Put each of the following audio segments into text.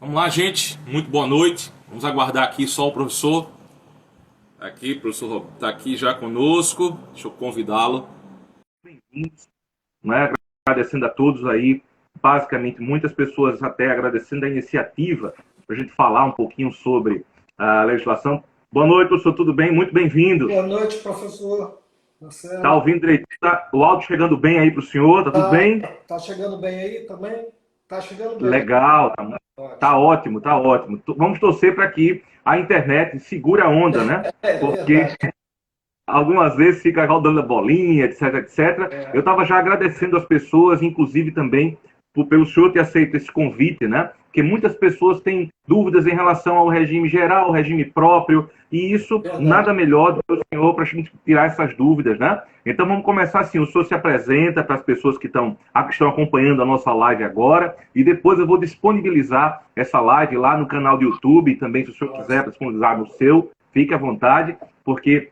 Vamos lá, gente. Muito boa noite. Vamos aguardar aqui só o professor. Aqui, o professor está aqui já conosco. Deixa eu convidá-lo. Bem-vindos, né? Agradecendo a todos aí. Basicamente, muitas pessoas até agradecendo a iniciativa para a gente falar um pouquinho sobre a legislação. Boa noite, professor. Tudo bem? Muito bem-vindo. Boa noite, professor Tá Marcelo. ouvindo direito? Tá, o áudio chegando bem aí para o senhor? Tá tudo Tá, bem? tá chegando bem aí também? Tá chegando bem. Legal, tá Ótimo. ótimo, tá ótimo. Vamos torcer para que a internet segure a onda, né? É Porque verdade. algumas vezes fica rodando a bolinha, etc, etc. Eu É, estava já agradecendo as pessoas, inclusive também pelo senhor ter aceito esse convite, né? Porque muitas pessoas têm dúvidas em relação ao regime geral, ao regime próprio, e isso verdade. nada melhor do que o senhor para a gente tirar essas dúvidas, né? Então vamos começar assim, o senhor se apresenta para as pessoas que estão acompanhando a nossa live agora, e depois eu vou disponibilizar essa live lá no canal do YouTube, também se o senhor quiser Ótimo. disponibilizar no seu, fique à vontade, porque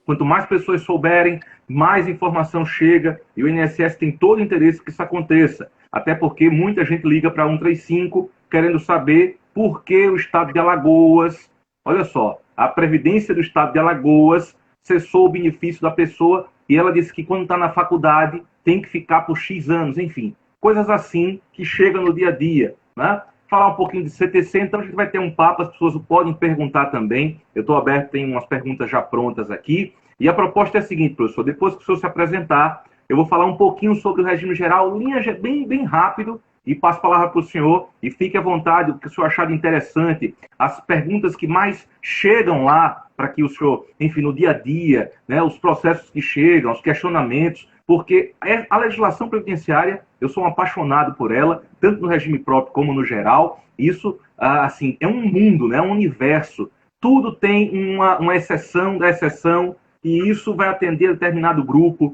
quanto mais pessoas souberem, mais informação chega e o INSS tem todo o interesse que isso aconteça. Até porque muita gente liga para 135 querendo saber por que o estado de Alagoas, olha só, a Previdência do estado de Alagoas cessou o benefício da pessoa e ela disse que quando está na faculdade tem que ficar por X anos, enfim. Coisas assim que chegam no dia a dia, né? Falar um pouquinho de CTC, então a gente vai ter um papo, as pessoas podem perguntar também. Eu estou aberto, tem umas perguntas já prontas aqui. E a proposta é a seguinte, professor: depois que o senhor se apresentar, eu vou falar um pouquinho sobre o regime geral, linha bem rápido, e passo a palavra para o senhor, e fique à vontade, o que o senhor achar interessante, as perguntas que mais chegam lá, para que o senhor, enfim, no dia a dia, né, os processos que chegam, os questionamentos, porque a legislação previdenciária, eu sou um apaixonado por ela, tanto no regime próprio como no geral. Isso, assim, é um mundo, né, um universo. Tudo tem uma exceção da exceção, e isso vai atender a determinado grupo.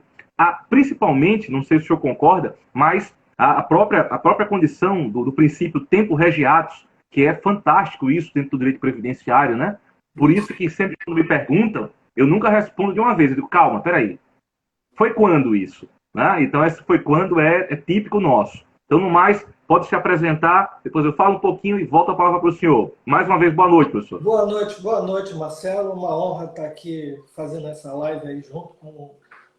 Principalmente, não sei se o senhor concorda, mas a própria condição do princípio tempo regiatus, que é fantástico isso dentro do direito previdenciário, né? Por isso Isso. que sempre quando me perguntam, eu nunca respondo de uma vez. Eu digo, calma, peraí, foi quando isso? Né? Então, esse foi quando é típico nosso. Então, no mais, pode se apresentar, depois eu falo um pouquinho e volto a palavra para o senhor. Mais uma vez, boa noite, professor. Boa noite, Marcelo. Uma honra estar aqui fazendo essa live aí junto com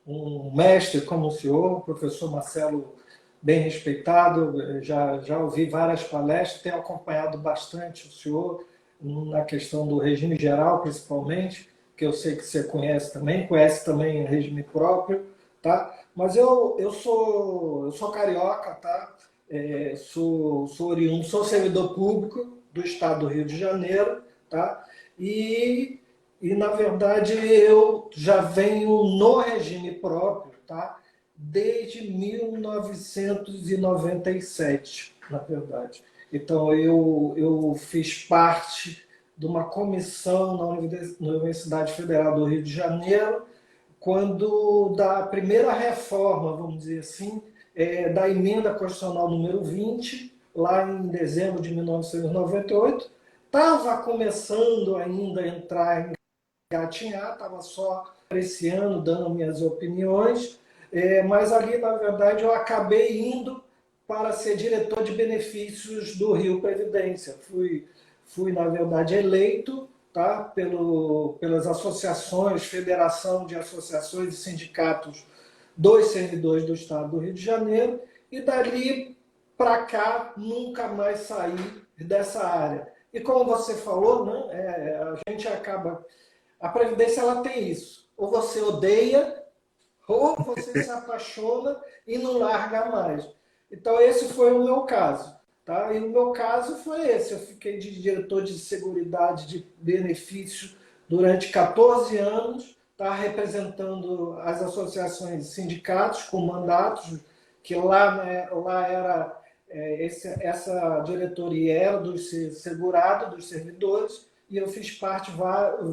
um mestre como o senhor, o professor Marcelo, bem respeitado. Já ouvi várias palestras, tenho acompanhado bastante o senhor na questão do regime geral, principalmente, que eu sei que você conhece também o regime próprio, tá? Mas eu sou carioca, tá? Sou oriundo, sou servidor público do estado do Rio de Janeiro, tá? E, na verdade, eu já venho no regime próprio, tá? Desde 1997, na verdade. Então, eu fiz parte de uma comissão na Universidade Federal do Rio de Janeiro, quando da primeira reforma, vamos dizer assim, da emenda constitucional número 20, lá em dezembro de 1998, estava começando ainda a entrar em gatinhar, estava só apreciando, dando minhas opiniões, mas ali, na verdade, eu acabei indo para ser diretor de benefícios do Rio Previdência. Fui na verdade, eleito, tá, pelas associações, Federação de Associações e Sindicatos dos Servidores do Estado do Rio de Janeiro, e dali para cá nunca mais saí dessa área. E como você falou, né, a gente acaba. A Previdência ela tem isso. Ou você odeia, ou você se apaixona e não larga mais. Então, esse foi o meu caso. Tá? E o meu caso foi esse. Eu fiquei de diretor de seguridade de benefício durante 14 anos, tá? Representando as associações e sindicatos com mandatos, que lá, né, lá era essa diretoria era dos segurados, dos servidores, e eu fiz parte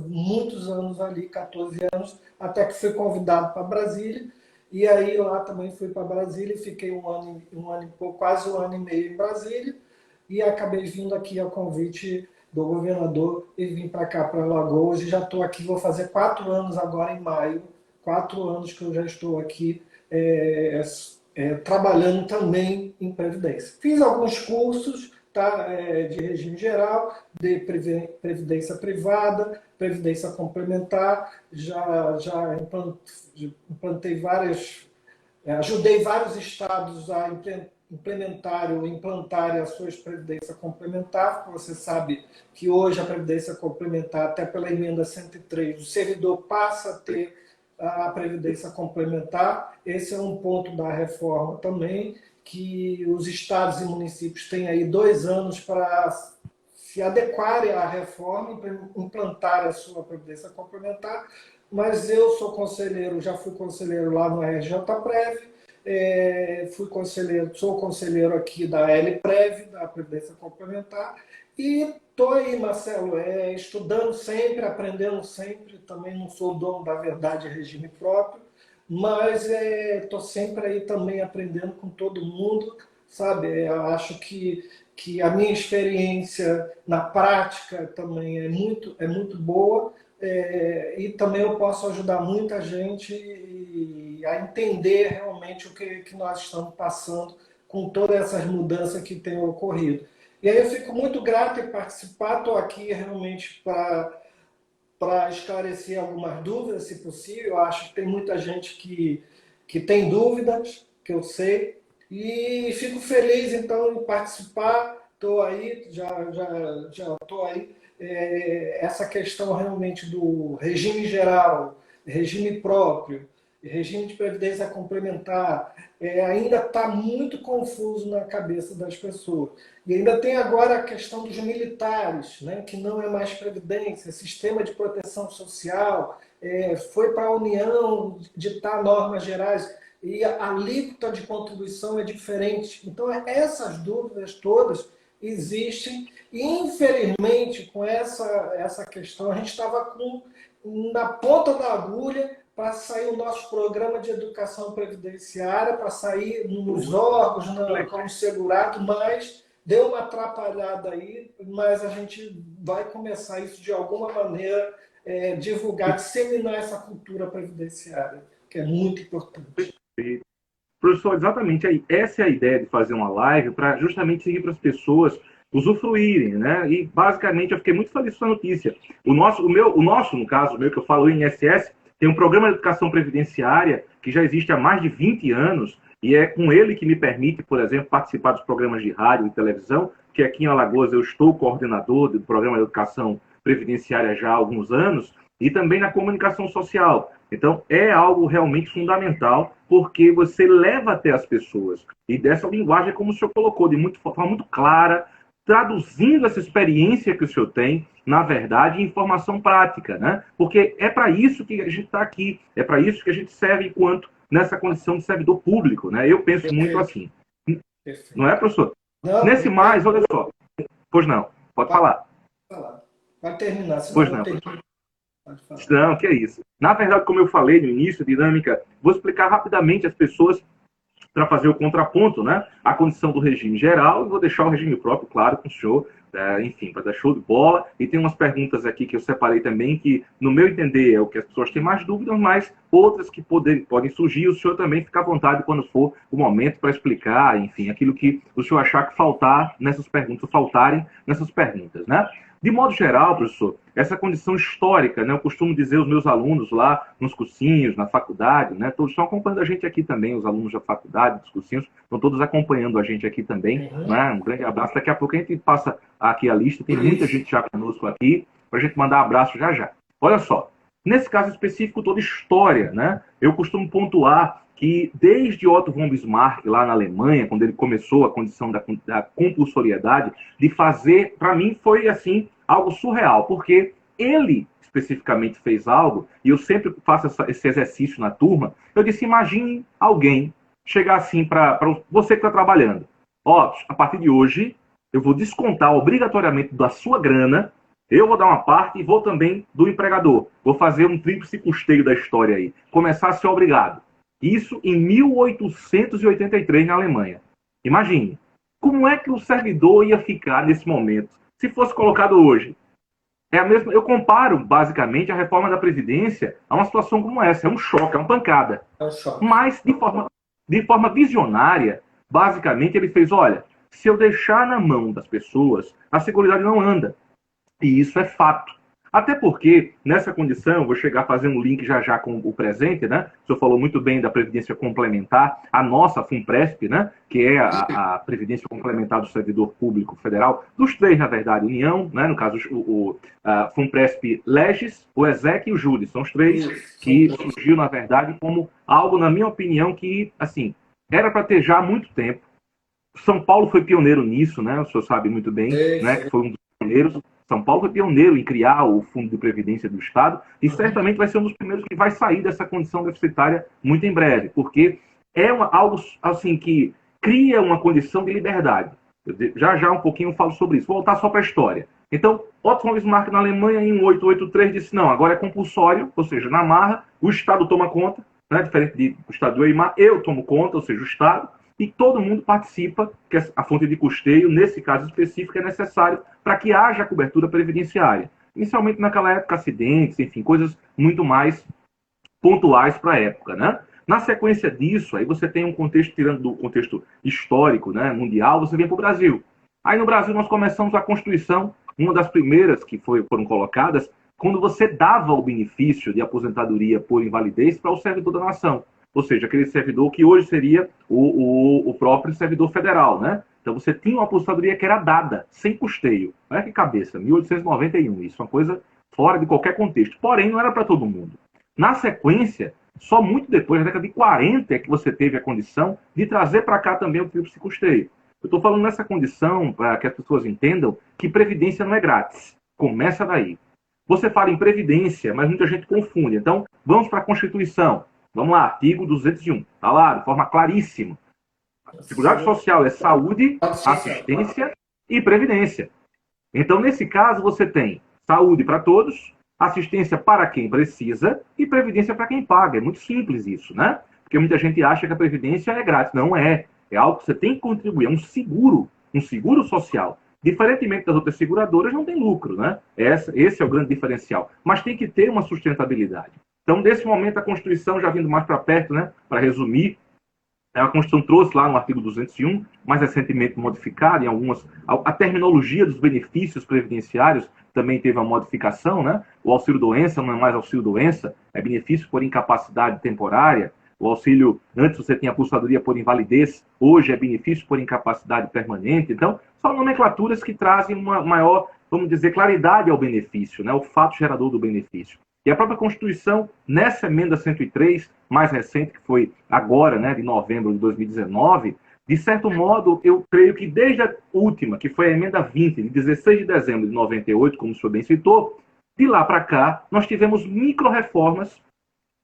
muitos anos ali, 14 anos, até que fui convidado para Brasília, e aí lá também fui para Brasília, fiquei um ano e pouco, quase um ano e meio em Brasília, e acabei vindo aqui a convite do governador e vim para cá, para Alagoas, e já estou aqui, vou fazer 4 anos agora em maio, 4 anos que eu já estou aqui trabalhando também em Previdência. Fiz alguns cursos, tá? De regime geral, de previdência privada, previdência complementar, já implantei várias, ajudei vários estados a implementarem ou implantarem as suas previdência complementar, porque você sabe que hoje a previdência complementar, até pela emenda 103, o servidor passa a ter a previdência complementar. Esse é um ponto da reforma também, que os estados e municípios têm aí 2 anos para se adequarem à reforma e implantar a sua previdência complementar. Mas eu sou conselheiro, já fui conselheiro lá no RJPrev, sou conselheiro aqui da LPrev, da Previdência Complementar, e estou aí, Marcelo, estudando sempre, aprendendo sempre, também não sou dono da verdade regime próprio, mas estou sempre aí também aprendendo com todo mundo, sabe? Eu acho que a minha experiência na prática também é muito boa, e também eu posso ajudar muita gente a entender realmente o que nós estamos passando com todas essas mudanças que têm ocorrido. E aí eu fico muito grato em participar, estou aqui realmente para esclarecer algumas dúvidas, se possível. Eu acho que tem muita gente que tem dúvidas, que eu sei, e fico feliz então em participar. Estou aí, já estou aí. Essa questão realmente do regime geral, regime próprio, regime de previdência complementar, ainda está muito confuso na cabeça das pessoas. E ainda tem agora a questão dos militares, né, que não é mais previdência, sistema de proteção social, foi para a União ditar normas gerais e a alíquota de contribuição é diferente. Então, essas dúvidas todas existem e, infelizmente, com essa questão, a gente estava na ponta da agulha para sair o nosso programa de educação previdenciária, para sair nos órgãos, como segurado, mas deu uma atrapalhada aí, mas a gente vai começar isso de alguma maneira, divulgar, disseminar essa cultura previdenciária, que é muito importante. Professor, exatamente aí. Essa é a ideia de fazer uma live para justamente seguir para as pessoas usufruírem, né? E basicamente eu fiquei muito feliz com essa notícia. O nosso, no caso, o meu que eu falo, o INSS, tem um programa de educação previdenciária que já existe há mais de 20 anos e é com ele que me permite, por exemplo, participar dos programas de rádio e televisão, que aqui em Alagoas eu estou coordenador do programa de educação previdenciária já há alguns anos, e também na comunicação social. Então, é algo realmente fundamental, porque você leva até as pessoas. E dessa linguagem, como o senhor colocou, de forma muito clara, traduzindo essa experiência que o senhor tem, na verdade, em informação prática, né? Porque é para isso que a gente está aqui, é para isso que a gente serve enquanto nessa condição de servidor público, né? Eu penso muito assim. Perfeito. Não é, professor? Não, nesse mais, olha só. Pois não, pode falar. Vai terminar, pois não, não, que é isso. Na verdade, como eu falei no início, dinâmica, vou explicar rapidamente às pessoas para fazer o contraponto, né? A condição do regime geral, e vou deixar o regime próprio, claro, com o senhor, enfim, para dar show de bola. E tem umas perguntas aqui que eu separei também, que, no meu entender, é o que as pessoas têm mais dúvidas, mas outras que podem surgir. O senhor também fica à vontade quando for o momento para explicar, enfim, aquilo que o senhor achar que faltarem nessas perguntas, né? De modo geral, professor, essa condição histórica, né, eu costumo dizer aos meus alunos lá nos cursinhos, na faculdade, né, todos estão acompanhando a gente aqui também, os alunos da faculdade, dos cursinhos, estão todos acompanhando a gente aqui também. Né, um grande abraço. Daqui a pouco a gente passa aqui a lista, tem muita gente já conosco aqui, para a gente mandar abraço já já. Olha só, nesse caso específico, toda história, né, eu costumo pontuar que desde Otto von Bismarck, lá na Alemanha, quando ele começou a condição da compulsoriedade, de fazer, para mim, foi assim, algo surreal, porque ele especificamente fez algo, e eu sempre faço esse exercício na turma, eu disse, imagine alguém chegar assim para você que está trabalhando. Ó, a partir de hoje, eu vou descontar obrigatoriamente da sua grana, eu vou dar uma parte e vou também do empregador. Vou fazer um tríplice custeio da história aí. Começar a ser obrigado. Isso em 1883 na Alemanha. Imagine, como é que o servidor ia ficar nesse momento, se fosse colocado hoje? É a mesma, eu comparo, basicamente, a reforma da Previdência a uma situação como essa. É um choque, é uma pancada. É um choque. Mas, de forma visionária, basicamente, ele fez, olha, Se eu deixar na mão das pessoas, a Seguridade não anda. E isso é fato. Até porque, nessa condição, vou chegar a fazer um link já já com o presente, né? O senhor falou muito bem da Previdência Complementar, a nossa FUNPRESP, né? Que é a Previdência Complementar do Servidor Público Federal, dos três, na verdade, União, né? No caso, a FUNPRESP Legis, o ESEC e o Júri. São os três que surgiu, na verdade, como algo, na minha opinião, que, assim, era para ter já há muito tempo. São Paulo foi pioneiro nisso, né? O senhor sabe muito bem, né? Que foi um dos pioneiros. São Paulo foi pioneiro em criar o Fundo de Previdência do Estado e certamente vai ser um dos primeiros que vai sair dessa condição deficitária muito em breve, porque é algo assim que cria uma condição de liberdade. Já já um pouquinho eu falo sobre isso. Vou voltar só para a história. Então, Otto von Bismarck na Alemanha, em 1883, disse, não, agora é compulsório, ou seja, na marra, o Estado toma conta, né? Diferente do Estado do Weimar, eu tomo conta, ou seja, o Estado, e todo mundo participa, que a fonte de custeio, nesse caso específico, é necessário para que haja cobertura previdenciária. Inicialmente, naquela época, acidentes, enfim, coisas muito mais pontuais para a época, né? Na sequência disso, aí você tem um contexto, tirando do contexto histórico, né, mundial, você vem para o Brasil. Aí no Brasil nós começamos a Constituição, uma das primeiras que foram colocadas, quando você dava o benefício de aposentadoria por invalidez para o servidor da nação. Ou seja, aquele servidor que hoje seria o próprio servidor federal, né? Então você tinha uma aposentadoria que era dada, sem custeio. Olha que cabeça, 1891, isso é uma coisa fora de qualquer contexto. Porém, não era para todo mundo. Na sequência, só muito depois, na década de 40, é que você teve a condição de trazer para cá também o tríplice custeio. Eu estou falando nessa condição, para que as pessoas entendam, que previdência não é grátis. Começa daí. Você fala em previdência, mas muita gente confunde. Então, vamos para a Constituição. Vamos lá, artigo 201. Está lá, de forma claríssima. A Seguridade Social é saúde, assistência e previdência. Então, nesse caso, você tem saúde para todos, assistência para quem precisa e previdência para quem paga. É muito simples isso, né? Porque muita gente acha que a previdência é grátis. Não é. É algo que você tem que contribuir. É um seguro social. Diferentemente das outras seguradoras, não tem lucro, né? Esse é o grande diferencial. Mas tem que ter uma sustentabilidade. Então, nesse momento, a Constituição, já vindo mais para perto, né, para resumir, a Constituição trouxe lá no artigo 201, mais recentemente modificado, em algumas. A terminologia dos benefícios previdenciários também teve uma modificação, né? O auxílio-doença não é mais auxílio-doença, é benefício por incapacidade temporária. O auxílio, antes você tinha aposentadoria por invalidez, hoje é benefício por incapacidade permanente. Então, são nomenclaturas que trazem uma maior, vamos dizer, claridade ao benefício, né? O fato gerador do benefício. E a própria Constituição, nessa emenda 103, mais recente, que foi agora, né, de novembro de 2019, de certo modo, eu creio que desde a última, que foi a emenda 20, de 16 de dezembro de 98, como o senhor bem citou, de lá para cá, nós tivemos micro-reformas,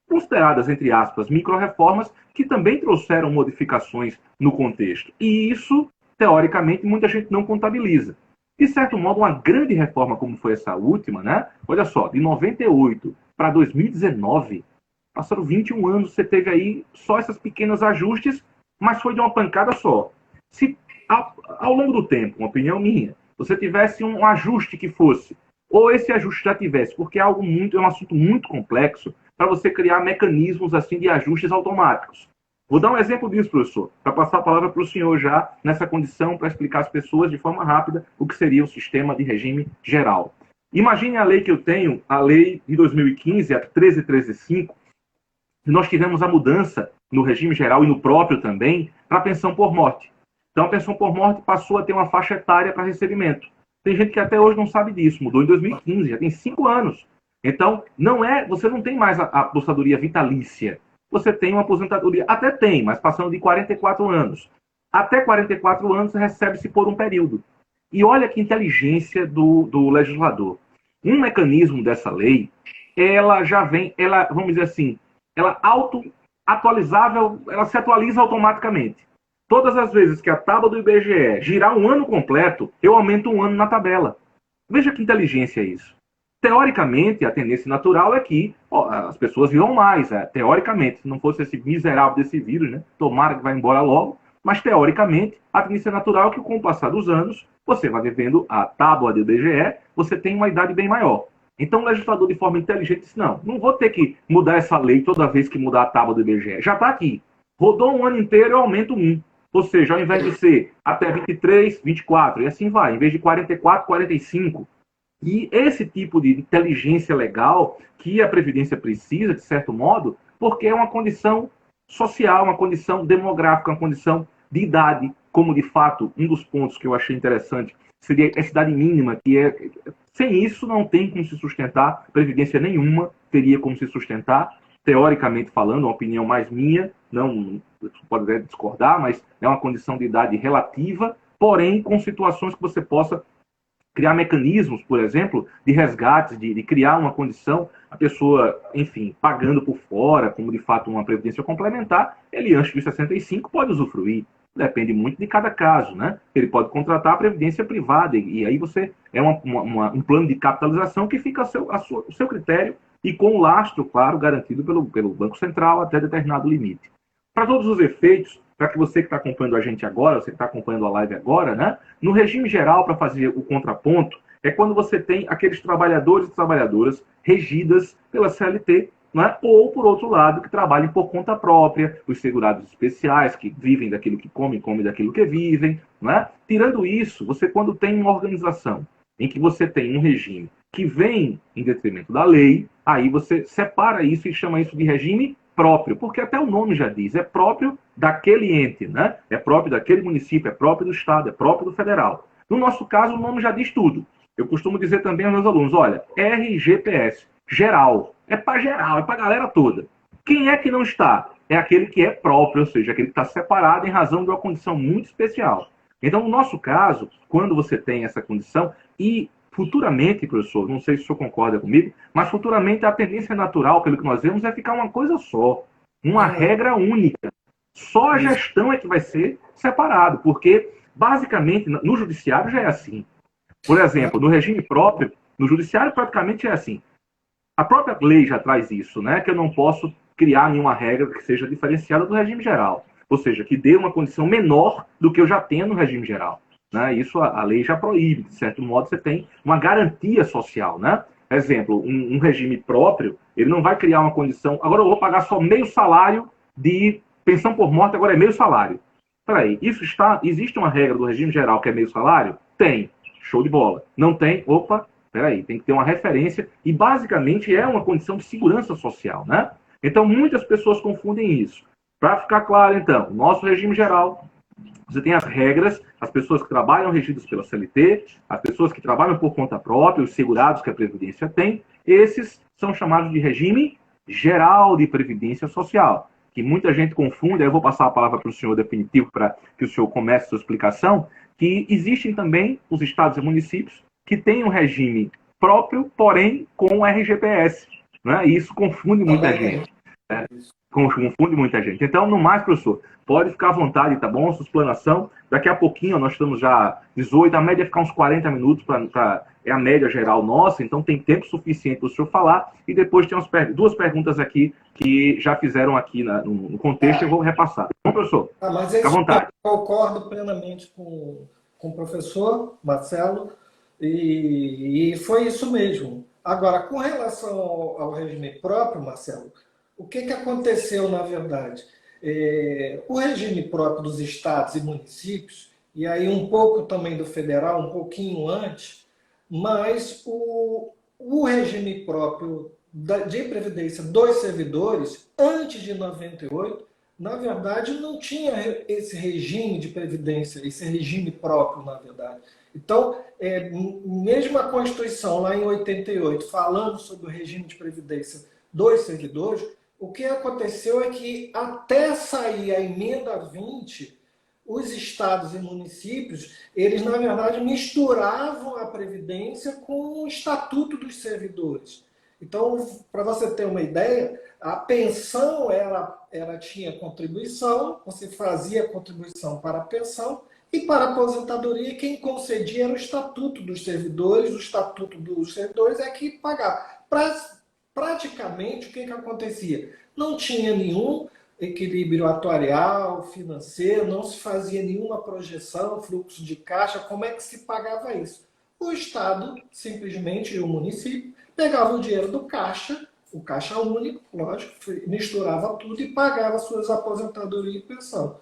consideradas, entre aspas, micro-reformas, que também trouxeram modificações no contexto. E isso, teoricamente, muita gente não contabiliza. De certo modo, uma grande reforma como foi essa última, né? Olha só, de 98 para 2019, passaram 21 anos, você teve aí só esses pequenos ajustes, mas foi de uma pancada só. Se ao longo do tempo, uma opinião minha, você tivesse um ajuste que fosse, ou esse ajuste já tivesse, porque é um assunto muito complexo, para você criar mecanismos assim de ajustes automáticos. Vou dar um exemplo disso, professor, para passar a palavra para o senhor já nessa condição, para explicar às pessoas de forma rápida o que seria o sistema de regime geral. Imagine a lei que eu tenho, a lei de 2015, a 13135, e nós tivemos a mudança no regime geral e no próprio também, para a pensão por morte. Então, a pensão por morte passou a ter uma faixa etária para recebimento. Tem gente que até hoje não sabe disso, mudou em 2015, já tem 5 anos. Então, você não tem mais a aposentadoria vitalícia. Você tem uma aposentadoria, até tem, mas passando de 44 anos. Até 44 anos recebe-se por um período. E olha que inteligência do legislador. Um mecanismo dessa lei, ela já vem, vamos dizer assim, ela auto-atualizável, ela se atualiza automaticamente. Todas as vezes que a tábua do IBGE girar um ano completo, eu aumento um ano na tabela. Veja que inteligência é isso. Teoricamente, a tendência natural é que as pessoas vivam mais. Teoricamente, se não fosse esse miserável desse vírus, né? Tomara que vá embora logo. Mas, teoricamente, a tendência natural é que, com o passar dos anos, você vai vivendo a tábua do IBGE, você tem uma idade bem maior. Então, o legislador, de forma inteligente, disse, não vou ter que mudar essa lei toda vez que mudar a tábua do IBGE. Já está aqui. Rodou um ano inteiro, eu aumento um. Ou seja, ao invés de ser até 23, 24, e assim vai, em vez de 44, 45. E esse tipo de inteligência legal que a Previdência precisa, de certo modo, porque é uma condição social, uma condição demográfica, uma condição de idade, como de fato, um dos pontos que eu achei interessante seria a idade mínima, que é. Sem isso, não tem como se sustentar, Previdência nenhuma teria como se sustentar, teoricamente falando, uma opinião mais minha, não pode até discordar, mas é uma condição de idade relativa, porém com situações que você possa criar mecanismos, por exemplo, de resgates, de criar uma condição, a pessoa, enfim, pagando por fora, como de fato uma previdência complementar, ele antes dos 65 pode usufruir. Depende muito de cada caso, né? Ele pode contratar a previdência privada e aí você é um plano de capitalização que fica o seu critério e com o lastro, claro, garantido pelo Banco Central até determinado limite. Para todos os efeitos, para que você que está acompanhando a gente agora, você que está acompanhando a live agora, né? No regime geral, para fazer o contraponto, é quando você tem aqueles trabalhadores e trabalhadoras regidas pela CLT, né? Ou, por outro lado, que trabalhem por conta própria, os segurados especiais, que vivem daquilo que comem daquilo que vivem. Né? Tirando isso, você quando tem uma organização em que você tem um regime que vem em detrimento da lei, aí você separa isso e chama isso de regime próprio, porque até o nome já diz, é próprio daquele ente, né? É próprio daquele município, é próprio do Estado, é próprio do federal. No nosso caso, o nome já diz tudo. Eu costumo dizer também aos meus alunos, olha, RGPS, geral, é para geral, é para a galera toda. Quem é que não está? É aquele que é próprio, ou seja, aquele que está separado em razão de uma condição muito especial. Então, no nosso caso, quando você tem essa condição, e futuramente, professor, não sei se o senhor concorda comigo, mas futuramente a tendência natural, pelo que nós vemos, é ficar uma coisa só, uma regra única. Só a gestão é que vai ser separado, porque, basicamente, no judiciário já é assim. Por exemplo, no regime próprio, no judiciário praticamente é assim. A própria lei já traz isso, né? Que eu não posso criar nenhuma regra que seja diferenciada do regime geral. Ou seja, que dê uma condição menor do que eu já tenho no regime geral. Né? Isso a lei já proíbe. De certo modo, você tem uma garantia social. Né? Exemplo, um regime próprio, ele não vai criar uma condição... Agora eu vou pagar só meio salário de pensão por morte, agora é meio salário. Peraí, existe uma regra do regime geral que é meio salário? Tem. Show de bola. Não tem? Opa, peraí, tem que ter uma referência e basicamente é uma condição de segurança social, né? Então muitas pessoas confundem isso. Para ficar claro, então, nosso regime geral, você tem as regras, as pessoas que trabalham regidas pela CLT, as pessoas que trabalham por conta própria, os segurados que a Previdência tem, esses são chamados de regime geral de Previdência Social, que muita gente confunde, aí eu vou passar a palavra para o senhor definitivo para que o senhor comece a sua explicação, que existem também os estados e municípios que têm um regime próprio, porém com RGPS. Né? E isso confunde muita gente. Né? Confunde muita gente. Então, no mais, professor, pode ficar à vontade, tá bom? Sua explanação. Daqui a pouquinho, nós estamos já 18, a média é ficar uns 40 minutos, é a média geral nossa, então tem tempo suficiente para o senhor falar. E depois tem duas perguntas aqui que já fizeram aqui no contexto, eu vou repassar. Bom, professor? Mas fica à vontade. Eu concordo plenamente com o professor Marcelo, e foi isso mesmo. Agora, com relação ao regime próprio, Marcelo, o que aconteceu, na verdade? O regime próprio dos estados e municípios, e aí um pouco também do federal, um pouquinho antes, mas o regime próprio de previdência dos servidores, antes de 98, na verdade, não tinha esse regime de previdência, esse regime próprio, na verdade. Então, mesmo a Constituição, lá em 88, falando sobre o regime de previdência dos servidores, o que aconteceu é que, até sair a emenda 20, os estados e municípios, eles, na verdade, misturavam a previdência com o estatuto dos servidores. Então, para você ter uma ideia, a pensão, ela tinha contribuição, você fazia contribuição para a pensão, e para a aposentadoria, quem concedia era o estatuto dos servidores, o estatuto dos servidores é que pagava. Praticamente, o que acontecia? Não tinha nenhum equilíbrio atuarial, financeiro, não se fazia nenhuma projeção, fluxo de caixa, como é que se pagava isso? O Estado, simplesmente, e o município, pegava o dinheiro do caixa, o caixa único, lógico, misturava tudo e pagava suas aposentadorias e pensão.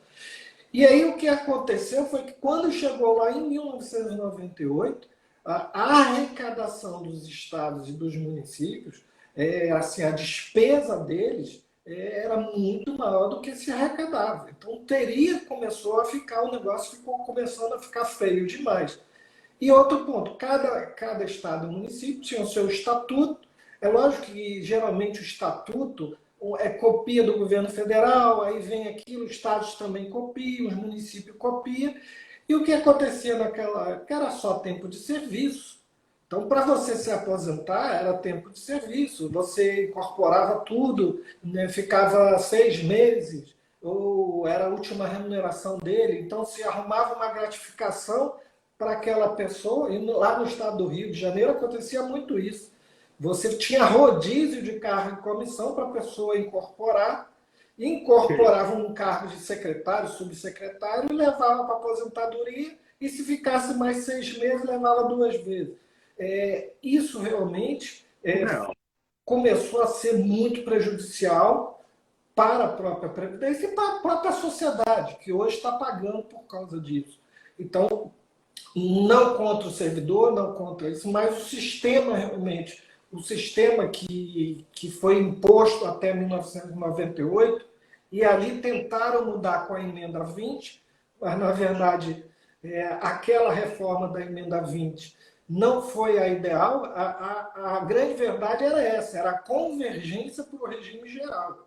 E aí o que aconteceu foi que quando chegou lá em 1998, a arrecadação dos estados e dos municípios, assim, a despesa deles era muito maior do que se arrecadava. Então começou a ficar, o negócio ficou começando a ficar feio demais. E outro ponto, cada estado e município tinha o seu estatuto. É lógico que geralmente o estatuto é copia do governo federal, aí vem aquilo, os estados também copiam, os municípios copiam. E o que acontecia naquela época era só tempo de serviço. Então, para você se aposentar, era tempo de serviço. Você incorporava tudo, né? Ficava 6 meses, ou era a última remuneração dele. Então, se arrumava uma gratificação para aquela pessoa. E lá no estado do Rio de Janeiro acontecia muito isso. Você tinha rodízio de cargo e comissão para a pessoa incorporar, incorporava um cargo de secretário, subsecretário, e levava para a aposentadoria, e se ficasse mais 6 meses, levava 2 vezes. Isso realmente começou a ser muito prejudicial para a própria Previdência e para a própria sociedade, que hoje está pagando por causa disso. Então, não contra o servidor, não contra isso, mas o sistema realmente, o sistema que foi imposto até 1998, e ali tentaram mudar com a emenda 20, mas na verdade aquela reforma da emenda 20 não foi a ideal. A grande verdade era essa, era a convergência para o regime geral.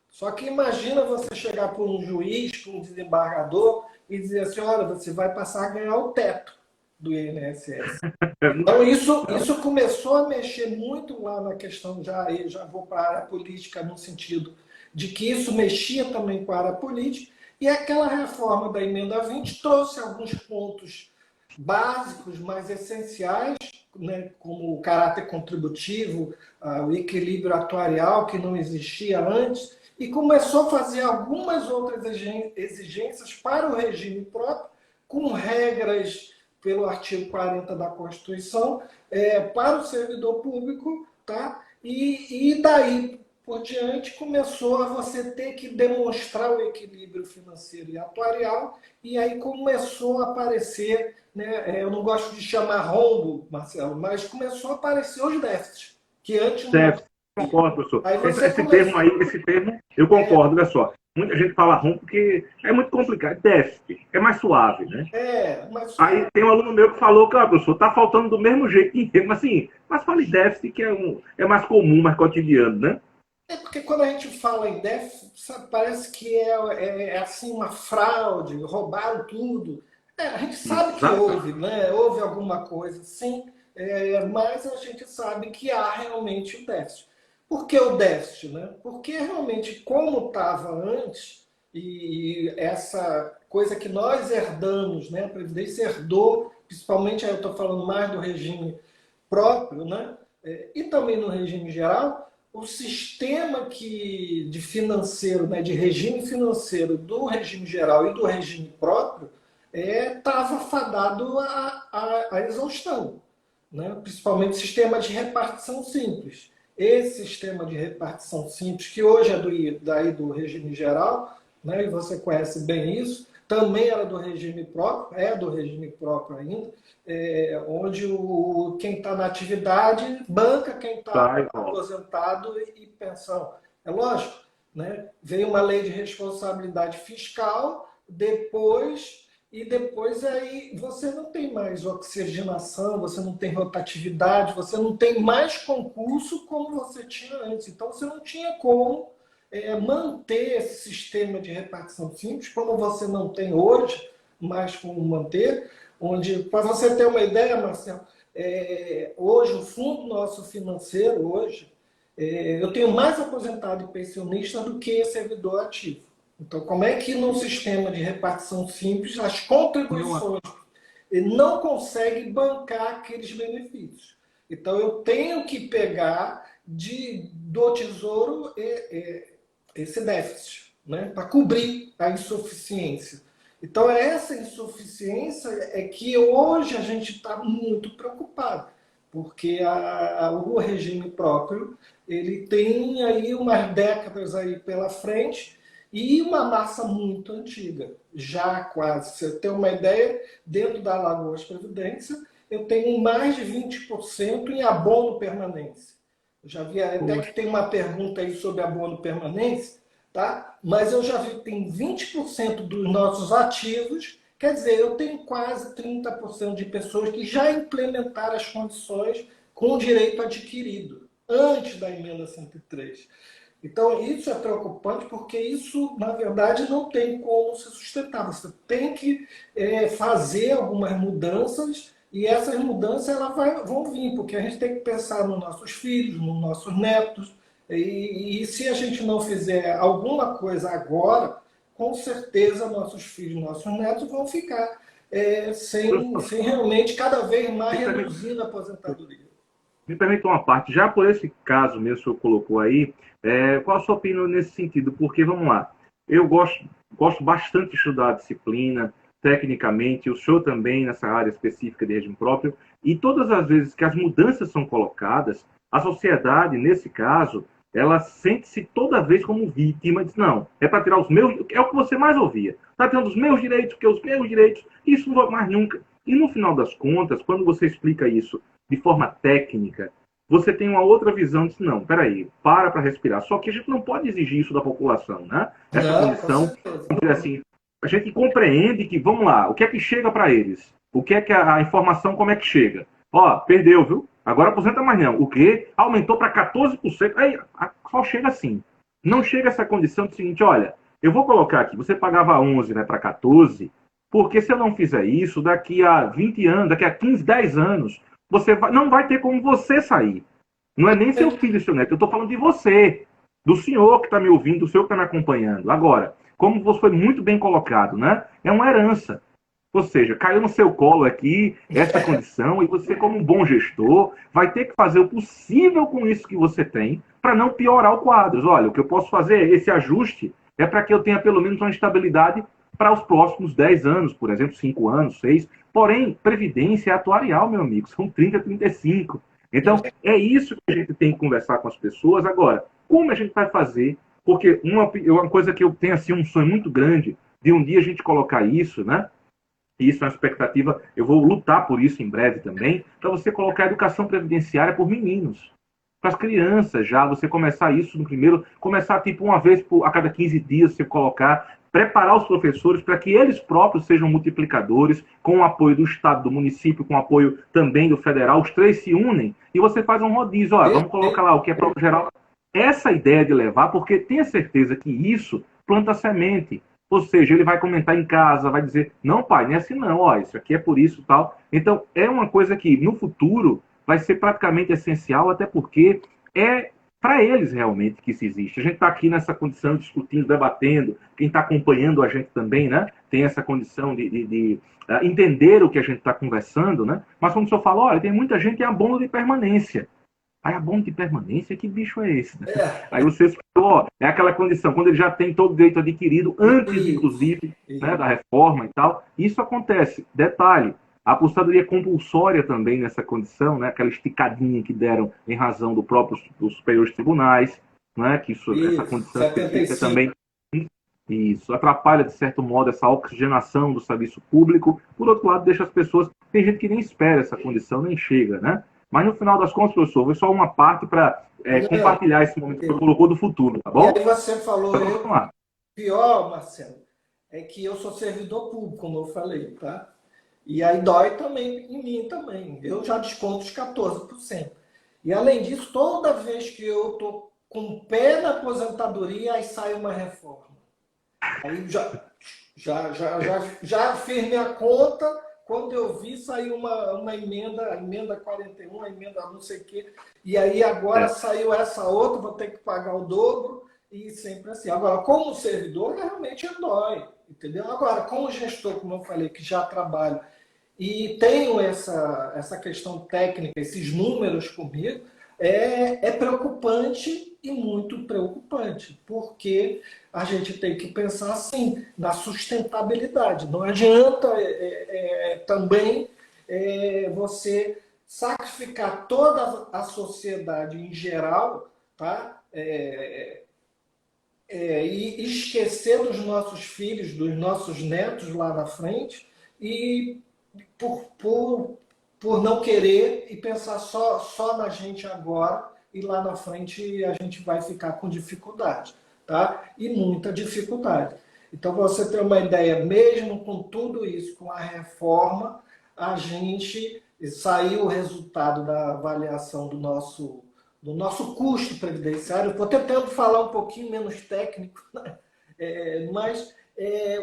Só que imagina você chegar para um juiz, para um desembargador e dizer assim, olha, você vai passar a ganhar o teto do INSS. Então isso começou a mexer muito lá na questão, já vou para a área política no sentido de que isso mexia também com a área política, e aquela reforma da emenda 20 trouxe alguns pontos básicos, mais essenciais, né, como o caráter contributivo, o equilíbrio atuarial que não existia antes, e começou a fazer algumas outras exigências para o regime próprio, com regras pelo artigo 40 da Constituição, para o servidor público, tá? E daí por diante começou a você ter que demonstrar o equilíbrio financeiro e atuarial, e aí começou a aparecer, né, eu não gosto de chamar rombo, Marcelo, mas começou a aparecer os déficits, que antes não. Concordo, professor. Aí Esse termo, eu concordo, olha só. Muita gente fala rombo porque é muito complicado. Déficit, é mais suave, né? Mas... Aí tem um aluno meu que falou que, professor, tá faltando do mesmo jeito em termo, assim, mas fale déficit, que é mais comum, mais cotidiano, né? Porque quando a gente fala em déficit, sabe, parece que é assim uma fraude, roubaram tudo. A gente sabe que houve, né? Houve alguma coisa, sim, mas a gente sabe que há realmente o déficit. Por que o déficit? Né? Porque realmente, como estava antes, e essa coisa que nós herdamos, né? A Previdência herdou, principalmente aí eu estou falando mais do regime próprio, né? E também no regime geral, o sistema de financeiro, né, de regime financeiro do regime geral e do regime próprio estava fadado à exaustão, né? Principalmente o sistema de repartição simples. Esse sistema de repartição simples, que hoje é daí do regime geral, né, e você conhece bem isso, também era do regime próprio, é do regime próprio ainda, onde quem está na atividade banca quem está aposentado e pensão. É lógico, né? Veio uma lei de responsabilidade fiscal, depois aí você não tem mais oxigenação, você não tem rotatividade, você não tem mais concurso como você tinha antes. Então você não tinha como manter esse sistema de repartição simples, como você não tem hoje, mas como manter, onde, para você ter uma ideia, Marcelo, hoje o fundo nosso financeiro, hoje, eu tenho mais aposentado e pensionista do que servidor ativo. Então, como é que num sistema de repartição simples as contribuições não conseguem bancar aqueles benefícios? Então, eu tenho que pegar do Tesouro esse déficit, né, para cobrir a insuficiência. Então, essa insuficiência é que hoje a gente está muito preocupado, porque o regime próprio ele tem aí umas décadas aí pela frente, e uma massa muito antiga, já quase. Se eu tenho uma ideia, dentro da Alagoas Previdência, eu tenho mais de 20% em abono permanência. Eu já vi até que tem uma pergunta aí sobre abono permanência, tá? Mas eu já vi que tem 20% dos nossos ativos, quer dizer, eu tenho quase 30% de pessoas que já implementaram as condições com direito adquirido, antes da emenda 103. Então, isso é preocupante porque isso, na verdade, não tem como se sustentar. Você tem que fazer algumas mudanças e essas mudanças vão vir, porque a gente tem que pensar nos nossos filhos, nos nossos netos. E se a gente não fizer alguma coisa agora, com certeza nossos filhos, nossos netos vão ficar sem realmente cada vez mais reduzindo a aposentadoria. Me permita uma parte, já por esse caso mesmo que o senhor colocou aí, qual a sua opinião nesse sentido? Porque, vamos lá, eu gosto bastante de estudar a disciplina, tecnicamente, o senhor também nessa área específica de regime próprio, e todas as vezes que as mudanças são colocadas, a sociedade, nesse caso, ela sente-se toda vez como vítima, diz, não, é para tirar os meus, é o que você mais ouvia, está tirando os meus direitos, porque os meus direitos, isso não vai mais nunca. E no final das contas, quando você explica isso de forma técnica, você tem uma outra visão de não, peraí, para respirar. Só que a gente não pode exigir isso da população, né? Essa Não, com condição, certeza. vamos dizer assim, a gente compreende que, vamos lá, o que é que chega para eles? O que é que a informação, como é que chega? Ó, perdeu, viu? Agora aposenta mais não. O quê? Aumentou para 14%. Aí, só chega assim. Não chega essa condição do seguinte, olha, eu vou colocar aqui, você pagava 11, né, para 14, porque se eu não fizer isso, daqui a 20 anos, daqui a 15, 10 anos, não vai ter como você sair. Não é nem seu filho, seu neto. Eu estou falando de você, do senhor que está me ouvindo, do senhor que está me acompanhando. Agora, como você foi muito bem colocado, né? É uma herança. Ou seja, caiu no seu colo aqui essa condição e você, como um bom gestor, vai ter que fazer o possível com isso que você tem para não piorar o quadro. Olha, o que eu posso fazer, esse ajuste, é para que eu tenha pelo menos uma estabilidade para os próximos 10 anos, por exemplo, 5 anos, 6. Porém, previdência é atuarial, meu amigo, são 30, 35. Então, é isso que a gente tem que conversar com as pessoas. Agora, como a gente vai fazer? Porque uma coisa que eu tenho assim, um sonho muito grande de um dia a gente colocar isso, né? E isso é uma expectativa, eu vou lutar por isso em breve também, para você colocar a educação previdenciária por meninos. Para as crianças já, você começar isso no primeiro, começar tipo uma vez a cada 15 dias, você colocar, preparar os professores para que eles próprios sejam multiplicadores, com o apoio do Estado, do município, com o apoio também do federal, os três se unem e você faz um rodízio. Olha, vamos colocar lá o que é prova geral. Essa ideia de levar, porque tenha certeza que isso planta semente. Ou seja, ele vai comentar em casa, vai dizer, não, pai, não é assim não, ó, isso aqui é por isso e tal. Então, é uma coisa que no futuro vai ser praticamente essencial, até porque é para eles realmente que isso existe. A gente está aqui nessa condição, discutindo, debatendo, quem está acompanhando a gente também, né, tem essa condição de entender o que a gente está conversando, né, mas quando o senhor fala, olha, tem muita gente que é abono de permanência. Aí abono de permanência, que bicho é esse? Né? Aí você falou, é aquela condição, quando ele já tem todo o direito adquirido, antes, inclusive, né, da reforma e tal. Isso acontece. Detalhe, a aposentadoria compulsória também nessa condição, né, aquela esticadinha que deram em razão dos superiores tribunais, né, que essa condição 75. específica também isso atrapalha, de certo modo, essa oxigenação do serviço público. Por outro lado, deixa as pessoas. Tem gente que nem espera essa condição, nem chega, né? Mas no final das contas, professor, foi só uma parte para compartilhar esse momento que você colocou do futuro, tá E bom? aí você falou, Então, vamos lá. pior, Marcelo, é que eu sou servidor público, como eu falei, tá? E aí dói também em mim também. Eu já desconto os 14%. E além disso, toda vez que eu tô com o pé na aposentadoria, aí sai uma reforma. Aí já fiz minha conta, quando eu vi, saiu uma emenda, a emenda 41, a emenda não sei o quê. E aí agora saiu essa outra, vou ter que pagar o dobro, e sempre assim. Agora, como servidor, realmente dói, entendeu? Agora, como gestor, como eu falei, que já trabalho e tenho essa questão técnica, esses números comigo, é preocupante e muito preocupante, porque a gente tem que pensar assim, na sustentabilidade. Não adianta também você sacrificar toda a sociedade em geral, tá? e esquecer dos nossos filhos, dos nossos netos lá na frente, e por não querer e pensar só na gente agora, e lá na frente a gente vai ficar com dificuldade, tá? E muita dificuldade. Então, para você ter uma ideia, mesmo com tudo isso, com a reforma, a gente saiu o resultado da avaliação do nosso custo previdenciário. Estou tentando falar um pouquinho menos técnico, né? Mas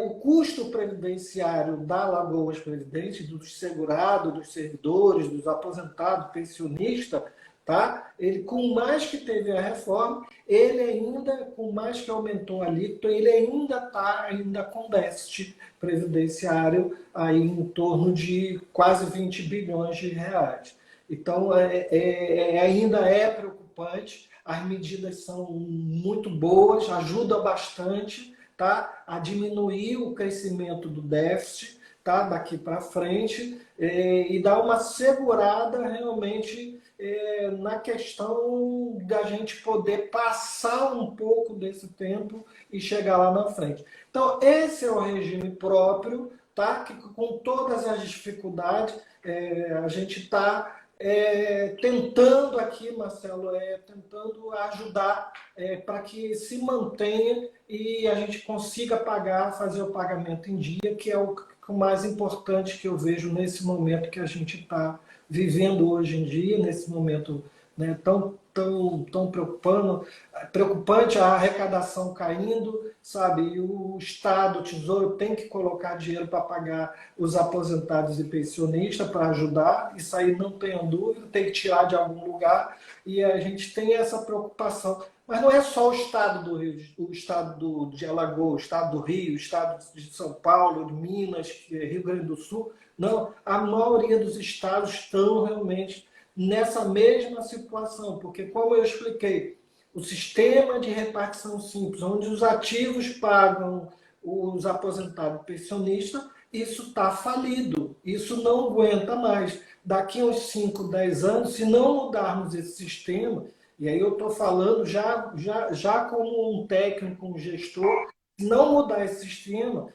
o custo previdenciário da Alagoas Previdente, dos segurados, dos servidores, dos aposentados, pensionistas, tá? Ele, com mais que teve a reforma, ele ainda, com mais que aumentou a alíquota, ele ainda está com déficit previdenciário aí em torno de quase 20 bilhões de reais. Então, ainda é preocupante, as medidas são muito boas, ajudam bastante, tá? A diminuir o crescimento do déficit, tá? Daqui para frente, e dar uma segurada realmente na questão da gente poder passar um pouco desse tempo e chegar lá na frente. Então, esse é o regime próprio, tá? Que com todas as dificuldades, a gente está tentando aqui, Marcelo, tentando ajudar para que se mantenha e a gente consiga fazer o pagamento em dia, que é o mais importante que eu vejo nesse momento que a gente está vivendo hoje em dia, nesse momento, né, tão preocupante, a arrecadação caindo, sabe? E o Estado, o Tesouro tem que colocar dinheiro para pagar os aposentados e pensionistas para ajudar, isso aí não tenho dúvida, tem que tirar de algum lugar, e a gente tem essa preocupação. Mas não é só o Estado do Rio, o Estado de Alagoas, o Estado do Rio, o Estado de São Paulo, de Minas, Rio Grande do Sul. Não, a maioria dos estados estão realmente nessa mesma situação, porque, como eu expliquei, o sistema de repartição simples, onde os ativos pagam os aposentados e pensionistas, isso está falido, isso não aguenta mais. Daqui a uns 5, 10 anos, se não mudarmos esse sistema, e aí eu estou falando já como um técnico, um gestor, se não mudar esse sistema,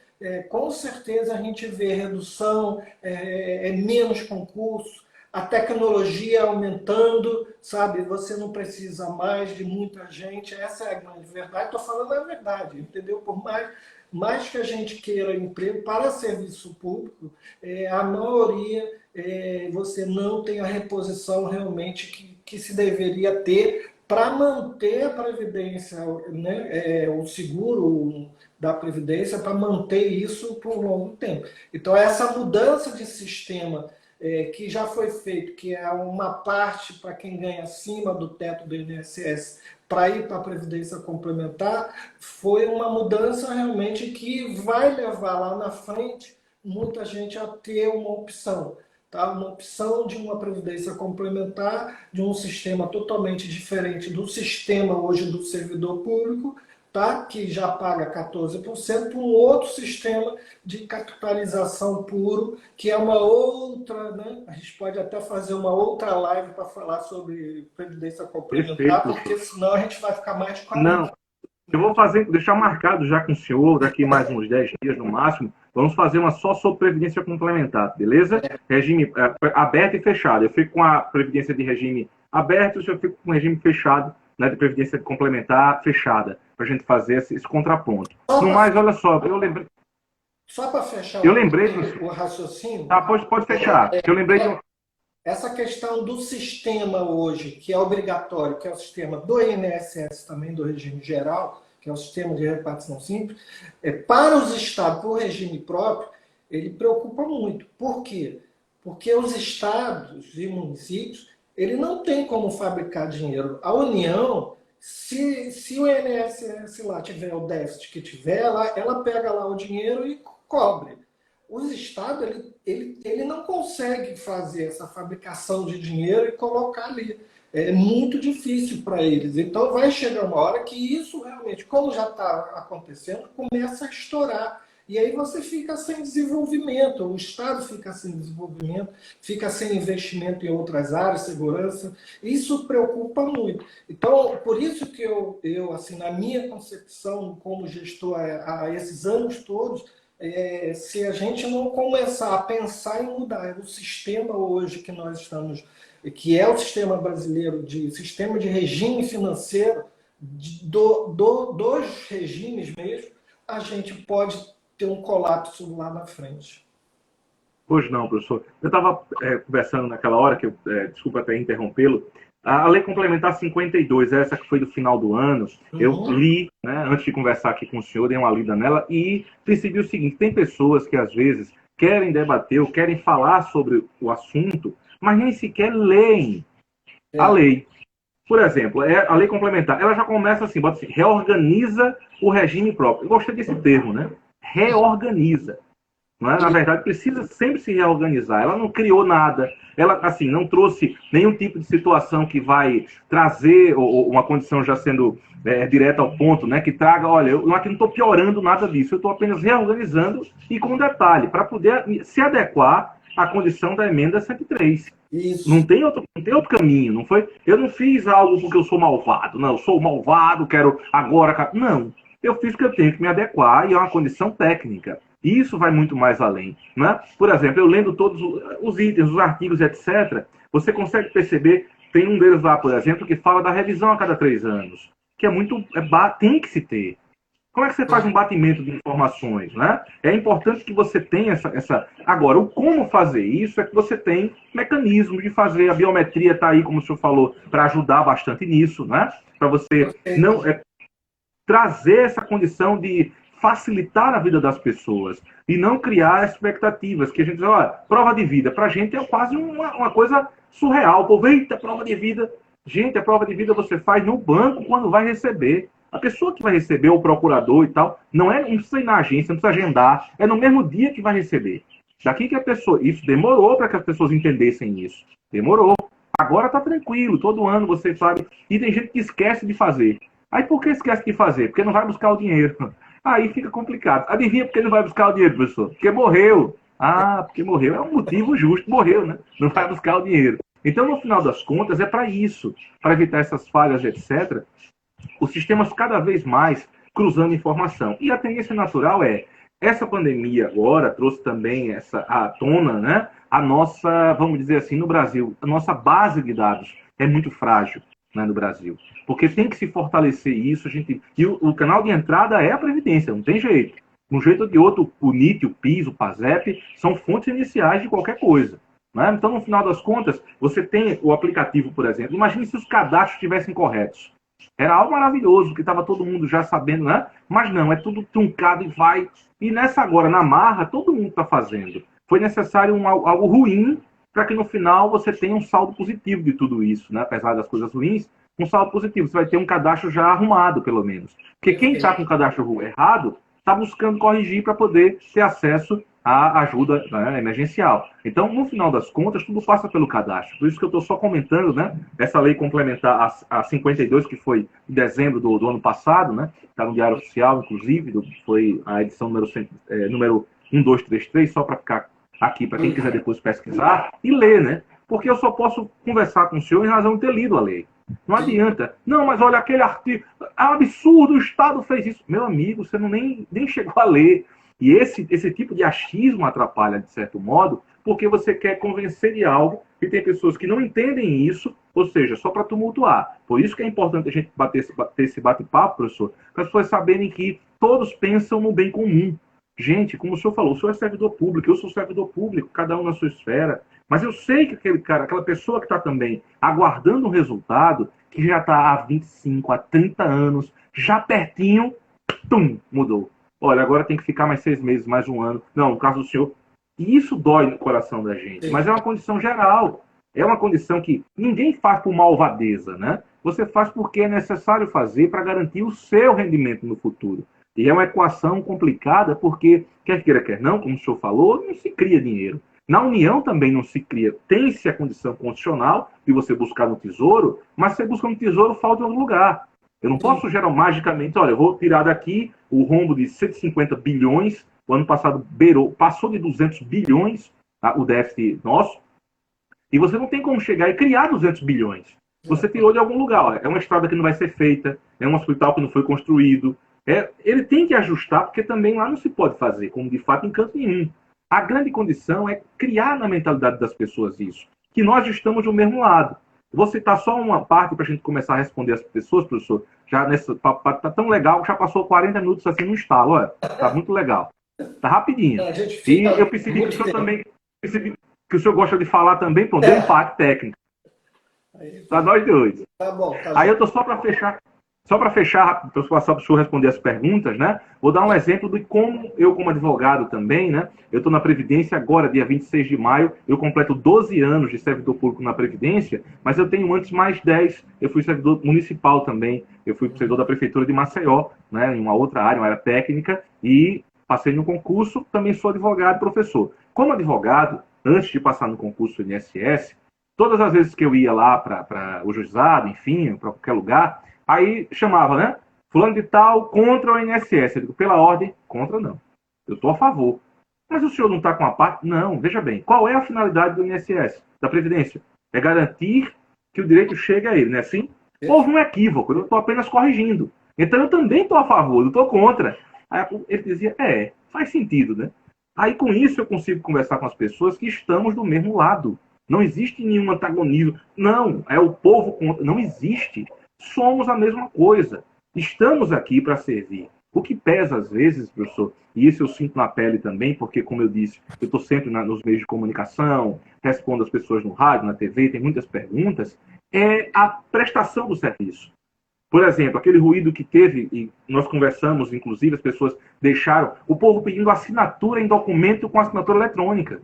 com certeza a gente vê redução, menos concurso, a tecnologia aumentando, sabe? Você não precisa mais de muita gente, essa é a grande verdade. Estou falando a verdade, entendeu? Por mais que a gente queira emprego para serviço público, a maioria você não tem a reposição realmente que se deveria ter para manter a Previdência, né? O seguro da Previdência, para manter isso por um longo tempo. Então, essa mudança de sistema que já foi feito, que é uma parte para quem ganha acima do teto do INSS, para ir para a Previdência Complementar, foi uma mudança realmente que vai levar lá na frente muita gente a ter uma opção. Tá? Uma opção de uma previdência complementar, de um sistema totalmente diferente do sistema hoje do servidor público, tá? Que já paga 14%, para um outro sistema de capitalização puro, que é uma outra, né? A gente pode até fazer uma outra live para falar sobre previdência complementar, Perfeito. porque senão a gente vai ficar mais de 40. Não, eu vou deixar marcado já com o senhor, daqui mais uns 10 dias no máximo, vamos fazer uma só sobre previdência complementar, beleza? Regime aberto e fechado. Eu fico com a previdência de regime aberto, o senhor fica com o regime fechado, né, de previdência complementar fechada, para a gente fazer esse contraponto. No mais, olha só, eu lembrei... Só para fechar o raciocínio... Tá, pode fechar. Eu lembrei de... Essa questão do sistema hoje, que é obrigatório, que é o sistema do INSS também, do regime geral, que é o sistema de repartição simples, para os estados, para o regime próprio, ele preocupa muito. Por quê? Porque os estados e municípios, ele não tem como fabricar dinheiro. A União, se o INSS lá tiver o déficit que tiver, ela pega lá o dinheiro e cobre. Os estados, ele não consegue fazer essa fabricação de dinheiro e colocar ali. É muito difícil para eles. Então, vai chegar uma hora que isso realmente, como já está acontecendo, começa a estourar. E aí você fica sem desenvolvimento, o Estado fica sem desenvolvimento, fica sem investimento em outras áreas, segurança. Isso preocupa muito. Então, por isso que eu assim, na minha concepção como gestor há esses anos todos, se a gente não começar a pensar em mudar o sistema hoje que nós estamos, que é o sistema brasileiro, de sistema de regime financeiro, dos regimes mesmo, a gente pode ter um colapso lá na frente. Hoje não, professor. Eu estava conversando naquela hora, que eu, desculpa até interrompê-lo, a Lei Complementar 52, essa que foi do final do ano, eu li, né, antes de conversar aqui com o senhor, dei uma lida nela e percebi o seguinte: tem pessoas que às vezes querem debater ou querem falar sobre o assunto, mas nem sequer leem a lei. Por exemplo, a lei complementar, ela já começa assim, bota assim, reorganiza o regime próprio. Eu gostei desse termo, né? Reorganiza. Não é? Na verdade, precisa sempre se reorganizar. Ela não criou nada. Ela, assim, não trouxe nenhum tipo de situação que vai trazer uma condição já sendo direta ao ponto, né? Que traga, olha, eu aqui não estou piorando nada disso. Eu estou apenas reorganizando e com detalhe, para poder se adequar à condição da emenda 103. Isso. Não tem outro caminho, não foi? Eu não fiz algo porque eu sou malvado, não, eu sou malvado, quero agora... Não, eu fiz porque eu tenho que me adequar e é uma condição técnica. E isso vai muito mais além, né? Por exemplo, eu lendo todos os itens, os artigos, etc., você consegue perceber, tem um deles lá, por exemplo, que fala da revisão a cada 3 anos, que é muito... tem que se ter. Como é que você faz um batimento de informações, né? É importante que você tenha essa... Agora, o como fazer isso é que você tem mecanismos de fazer. A biometria está aí, como o senhor falou, para ajudar bastante nisso, né? Para você não trazer essa condição de facilitar a vida das pessoas e não criar expectativas. Que a gente diz, olha, prova de vida, para a gente é quase uma coisa surreal. Pô, eita, prova de vida. Gente, a prova de vida você faz no banco quando vai receber. A pessoa que vai receber, o procurador e tal, não precisa ir na agência, não precisa agendar, é no mesmo dia que vai receber. Daqui que a pessoa... Isso demorou para que as pessoas entendessem isso. Demorou. Agora tá tranquilo, todo ano você sabe. E tem gente que esquece de fazer. Aí por que esquece de fazer? Porque não vai buscar o dinheiro. Aí fica complicado. Adivinha por que não vai buscar o dinheiro, professor? Porque morreu. Ah, porque morreu. É um motivo justo, morreu, né? Não vai buscar o dinheiro. Então, no final das contas, é para isso. Para evitar essas falhas, etc., os sistemas cada vez mais cruzando informação. E a tendência natural essa pandemia agora trouxe também à tona, né, a nossa, vamos dizer assim, no Brasil, a nossa base de dados é muito frágil, né, no Brasil. Porque tem que se fortalecer isso, e o canal de entrada é a Previdência, não tem jeito. De um jeito ou de outro, o NIT, o PIS, o PASEP, são fontes iniciais de qualquer coisa. Né? Então, no final das contas, você tem o aplicativo, por exemplo. Imagine se os cadastros estivessem corretos. Era algo maravilhoso, que estava todo mundo já sabendo, né? Mas não, é tudo truncado e vai. E nessa agora, na marra, todo mundo está fazendo. Foi necessário algo ruim para que no final você tenha um saldo positivo de tudo isso, né? Apesar das coisas ruins, um saldo positivo. Você vai ter um cadastro já arrumado, pelo menos. Porque quem está com o cadastro errado está buscando corrigir para poder ter acesso à ajuda, né, emergencial. Então, no final das contas, tudo passa pelo cadastro. Por isso que eu estou só comentando, né, essa lei complementar a 52, que foi em dezembro do ano passado, né, está no Diário Oficial, inclusive, foi a edição número 1233, só para ficar aqui, para quem quiser depois pesquisar e ler, né? Porque eu só posso conversar com o senhor em razão de ter lido a lei. Não adianta. Não, mas olha, aquele artigo... É um absurdo, o Estado fez isso. Meu amigo, você não nem chegou a ler. E esse tipo de achismo atrapalha, de certo modo, porque você quer convencer de algo e tem pessoas que não entendem isso, ou seja, só para tumultuar. Por isso que é importante a gente ter esse bate-papo, professor, para as pessoas saberem que todos pensam no bem comum. Gente, como o senhor falou, o senhor é servidor público, eu sou servidor público, cada um na sua esfera. Mas eu sei que aquele cara, aquela pessoa que está também aguardando um resultado, que já está há 25, há 30 anos, já pertinho, mudou. Olha, agora tem que ficar mais 6 meses, mais um ano. Não, no caso do senhor. E isso dói no coração da gente. Mas é uma condição geral. É uma condição que ninguém faz por malvadeza, né? Você faz porque é necessário fazer para garantir o seu rendimento no futuro. E é uma equação complicada porque, quer queira, quer não, como o senhor falou, não se cria dinheiro. Na União também não se cria. Tem-se a condição constitucional de você buscar no Tesouro, mas você busca no Tesouro, falta em outro lugar. Eu não posso gerar magicamente, olha, eu vou tirar daqui o rombo de 150 bilhões O ano passado passou de 200 bilhões, tá, o déficit nosso, e você não tem como chegar e criar 200 bilhões. Você tirou de algum lugar. Ó. É uma estrada que não vai ser feita, é um hospital que não foi construído. Ele tem que ajustar, porque também lá não se pode fazer, como de fato em canto nenhum. A grande condição é criar na mentalidade das pessoas isso, que nós estamos do mesmo lado. Vou citar só uma parte para a gente começar a responder as pessoas, professor. Já nessa tá tão legal que já passou 40 minutos assim no estalo. Olha, tá muito legal. Tá rapidinho. E eu percebi que o senhor também que o senhor gosta de falar também, pronto, deu empate técnico. Para nós dois. Tá bom. Aí eu tô só para fechar, para o senhor responder as perguntas, né? Vou dar um exemplo de como eu, como advogado também, né? Eu estou na Previdência agora, dia 26 de maio, eu completo 12 anos de servidor público na Previdência, mas eu tenho antes mais 10. Eu fui servidor municipal também, eu fui servidor da Prefeitura de Maceió, né? Em uma outra área, uma área técnica, e passei no concurso, também sou advogado e professor. Como advogado, antes de passar no concurso do INSS, todas as vezes que eu ia lá para o juizado, enfim, para qualquer lugar, aí chamava, né? Fulano de tal contra o INSS. Eu digo, pela ordem, contra não. Eu estou a favor. Mas o senhor não está com a parte? Não, veja bem. Qual é a finalidade do INSS, da Previdência? É garantir que o direito chegue a ele, não é assim? Houve um equívoco, eu estou apenas corrigindo. Então eu também estou a favor, não estou contra. Aí ele dizia, faz sentido, né? Aí com isso eu consigo conversar com as pessoas que estamos do mesmo lado. Não existe nenhum antagonismo. Não, é o povo contra. Não existe. Somos a mesma coisa. Estamos aqui para servir. O que pesa às vezes, professor, e isso eu sinto na pele também, porque, como eu disse, eu estou sempre nos meios de comunicação, respondo às pessoas no rádio, na TV, tem muitas perguntas, é a prestação do serviço. Por exemplo, aquele ruído que teve, e nós conversamos, inclusive, as pessoas deixaram, o povo pedindo assinatura em documento com assinatura eletrônica.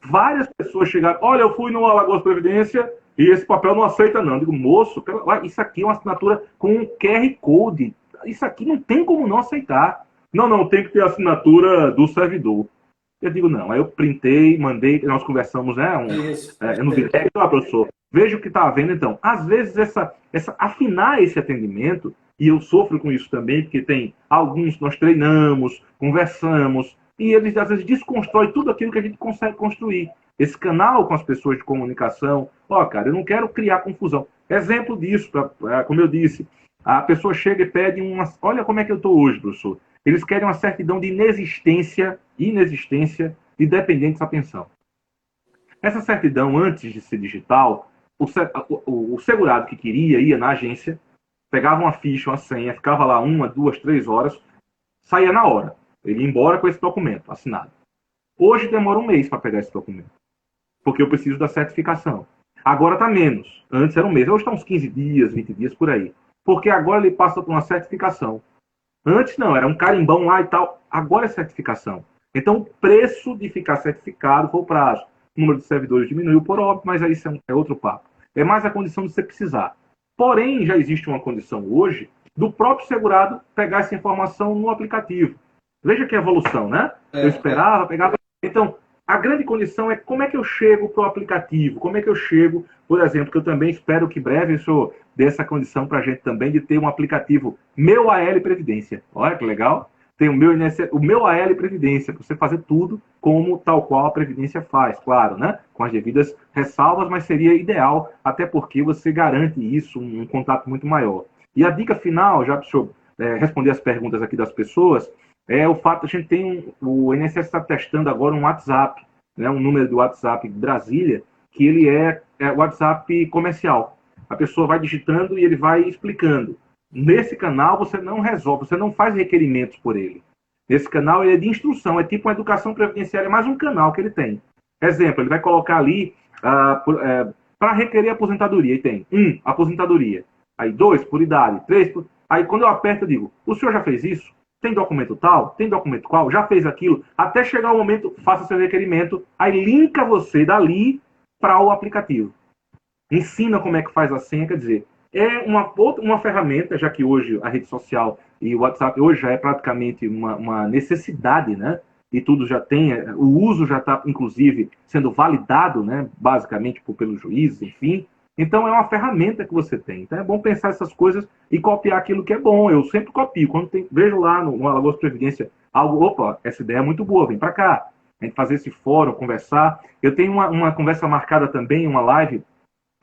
Várias pessoas chegaram, olha, eu fui no Alagoas Previdência e esse papel não aceita não. Eu digo, moço, isso aqui é uma assinatura com um QR Code. Isso aqui não tem como não aceitar. Não, tem que ter a assinatura do servidor. Eu digo, não. Aí eu printei, mandei, nós conversamos, né? No direct, professor, veja o que está havendo. Então, às vezes, afinar esse atendimento, e eu sofro com isso também, porque tem alguns, nós treinamos, conversamos, e eles, às vezes, desconstroem tudo aquilo que a gente consegue construir. Esse canal com as pessoas de comunicação, cara, eu não quero criar confusão. Exemplo disso, como eu disse, a pessoa chega e pede olha como é que eu estou hoje, professor. Eles querem uma certidão de inexistência de dependentes da pensão. Essa certidão, antes de ser digital, o segurado que queria ia na agência, pegava uma ficha, uma senha, ficava lá 1, 2, 3 horas, saía na hora. Ele ia embora com esse documento assinado. Hoje demora um mês para pegar esse documento, porque eu preciso da certificação. Agora está menos. Antes era um mês. Hoje está uns 15 dias, 20 dias por aí. Porque agora ele passa por uma certificação. Antes não, era um carimbão lá e tal. Agora é certificação. Então o preço de ficar certificado foi o prazo. O número de servidores diminuiu por óbvio, mas aí isso é outro papo. É mais a condição de você precisar. Porém, já existe uma condição hoje do próprio segurado pegar essa informação no aplicativo. Veja que evolução, né? Eu esperava, pegava... Então, a grande condição é como é que eu chego para o aplicativo, como é que eu chego, por exemplo, que eu também espero que breve isso dê essa condição para a gente também de ter um aplicativo Meu AL Previdência. Olha que legal. Tem o meu AL Previdência, para você fazer tudo como tal qual a Previdência faz, claro, né? Com as devidas ressalvas, mas seria ideal, até porque você garante isso, um contato muito maior. E a dica final, já para o senhor responder as perguntas aqui das pessoas, é o fato de a gente tem o INSS está testando agora um WhatsApp, né, um número do WhatsApp de Brasília, que ele é WhatsApp comercial. A pessoa vai digitando e ele vai explicando. Nesse canal você não resolve, você não faz requerimentos por ele. Nesse canal ele é de instrução, é tipo uma educação previdenciária, mais um canal que ele tem. Exemplo, ele vai colocar ali para requerer aposentadoria, e tem 1, aposentadoria. Aí 2, por idade, 3, aí quando eu aperto eu digo, o senhor já fez isso? Tem documento tal? Tem documento qual? Já fez aquilo? Até chegar o momento, faça seu requerimento, aí linka você dali para o aplicativo. Ensina como é que faz a senha, quer dizer, é uma ferramenta, já que hoje a rede social e o WhatsApp hoje já é praticamente uma necessidade, né? E tudo já tem, o uso já está, inclusive, sendo validado, né? Basicamente pelos juízes, enfim. Então, é uma ferramenta que você tem. Então, é bom pensar essas coisas e copiar aquilo que é bom. Eu sempre copio. Quando vejo lá no Alagoas Previdência algo, opa, essa ideia é muito boa, vem para cá. A gente fazer esse fórum, conversar. Eu tenho uma conversa marcada também, uma live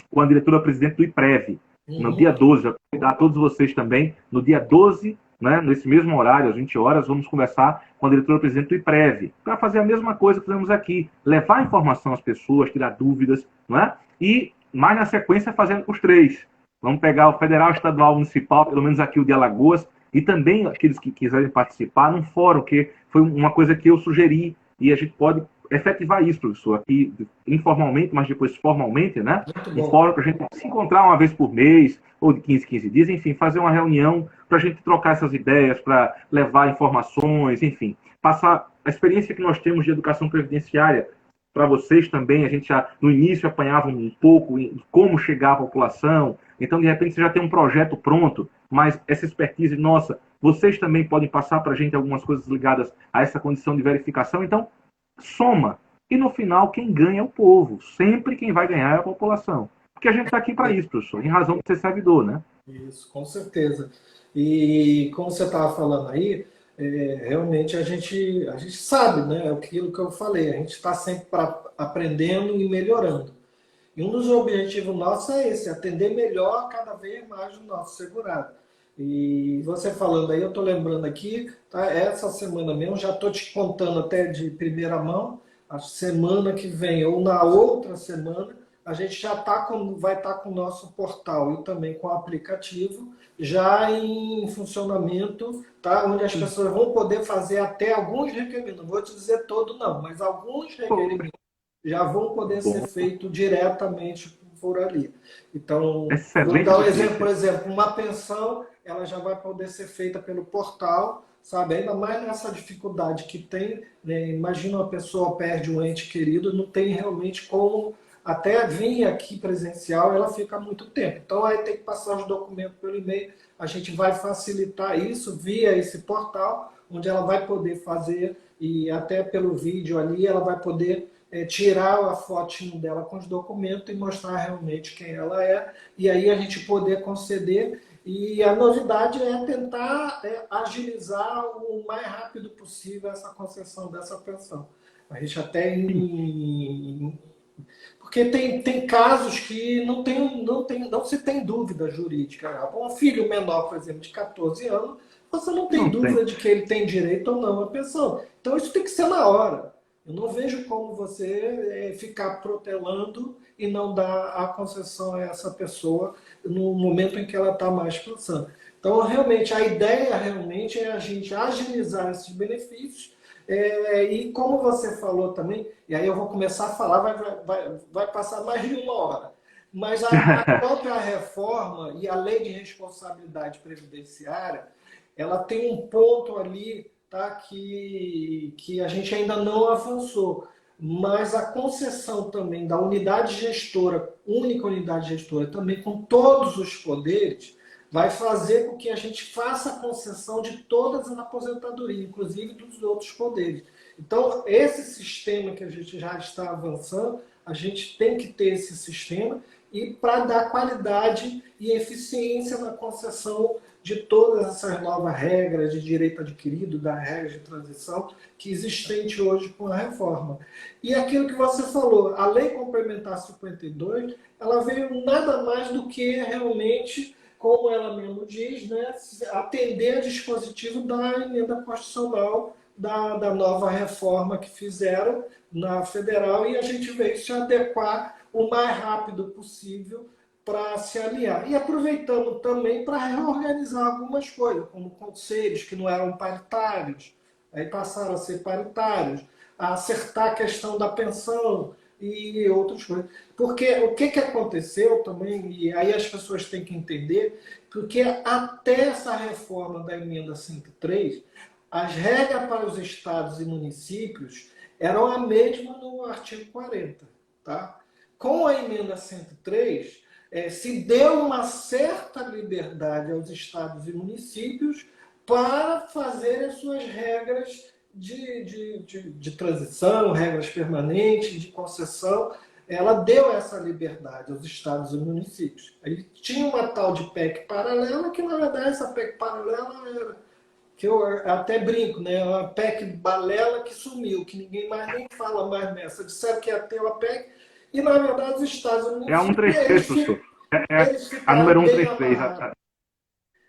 com a diretora-presidente do IPREV, no dia 12, já convidar a todos vocês também, no dia 12, né, nesse mesmo horário, às 20 horas, vamos conversar com a diretora-presidente do IPREV, para fazer a mesma coisa que fizemos aqui, levar informação às pessoas, tirar dúvidas, não é? E, mais na sequência, fazendo os três. Vamos pegar o federal, estadual, municipal, pelo menos aqui o de Alagoas, e também aqueles que quiserem participar num fórum, que foi uma coisa que eu sugeri, e a gente pode efetivar isso, professor, aqui informalmente, mas depois formalmente, né? Um fórum para a gente se encontrar uma vez por mês, ou de 15 dias, enfim, fazer uma reunião para a gente trocar essas ideias, para levar informações, enfim, passar a experiência que nós temos de educação previdenciária para vocês também. A gente já, no início, apanhava um pouco em como chegar à população, então, de repente, você já tem um projeto pronto, mas essa expertise nossa, vocês também podem passar para a gente algumas coisas ligadas a essa condição de verificação, então, soma. E no final, quem ganha é o povo. Sempre quem vai ganhar é a população. Porque a gente está aqui para isso, professor, em razão de ser servidor, né? Isso, com certeza. E como você estava falando aí, realmente a gente sabe, né? É aquilo que eu falei, a gente está sempre aprendendo e melhorando. E um dos objetivos nossos é esse, atender melhor cada vez mais o nosso segurado. E você falando aí, eu estou lembrando aqui, tá? Essa semana mesmo, já estou te contando até de primeira mão, a semana que vem ou na outra semana, a gente já vai estar com o nosso portal e também com o aplicativo já em funcionamento, tá? Onde as pessoas vão poder fazer até alguns requerimentos, não vou te dizer todo não, mas alguns requerimentos já vão poder ser feitos diretamente por ali. Então, vou dar um exemplo, por exemplo, uma pensão, ela já vai poder ser feita pelo portal, sabe? Ainda mais nessa dificuldade que tem, né? Imagina uma pessoa perde um ente querido, não tem realmente como até vir aqui presencial, ela fica muito tempo. Então, aí tem que passar os documentos pelo e-mail, a gente vai facilitar isso via esse portal, onde ela vai poder fazer, e até pelo vídeo ali, ela vai poder tirar a fotinho dela com os documentos e mostrar realmente quem ela é, e aí a gente poder conceder. E a novidade é tentar agilizar o mais rápido possível essa concessão dessa pensão. A gente até porque tem casos que não se tem dúvida jurídica. Um filho menor, por exemplo, de 14 anos, você não tem dúvida de que ele tem direito ou não à pensão. Então isso tem que ser na hora. Eu não vejo como você ficar protelando e não dar a concessão a essa pessoa no momento em que ela está mais pensando. Então, realmente, a ideia realmente é a gente agilizar esses benefícios. E como você falou também, e aí eu vou começar a falar, vai passar mais de uma hora. Mas a própria reforma e a lei de responsabilidade previdenciária, ela tem um ponto ali, tá, que a gente ainda não avançou. Mas a concessão também da unidade gestora, única unidade gestora, também com todos os poderes, vai fazer com que a gente faça a concessão de todas as aposentadorias, inclusive dos outros poderes. Então, esse sistema que a gente já está avançando, a gente tem que ter esse sistema e para dar qualidade e eficiência na concessão de todas essas novas regras de direito adquirido, da regra de transição que existente hoje com a reforma. E aquilo que você falou, a Lei Complementar 52, ela veio nada mais do que realmente, como ela mesmo diz, né, atender a dispositivo da emenda constitucional da nova reforma que fizeram na federal, e a gente veio se adequar o mais rápido possível para se alinhar. E aproveitando também para reorganizar algumas coisas, como conselhos que não eram paritários, aí passaram a ser paritários, a acertar a questão da pensão e outras coisas. Porque o que aconteceu também, e aí as pessoas têm que entender, porque até essa reforma da emenda 103, as regras para os estados e municípios eram a mesma no artigo 40. Tá? Com a emenda 103, se deu uma certa liberdade aos estados e municípios para fazer as suas regras de transição, regras permanentes, de concessão. Ela deu essa liberdade aos estados e municípios. Aí tinha uma tal de PEC paralela, que na verdade essa PEC paralela era que eu até brinco, né? É uma PEC balela que sumiu, que ninguém mais nem fala mais nessa. Disseram que ia ter uma PEC, e na verdade os Estados É a Unidos, três professor. eles A ficaram número bem 133. amarrados.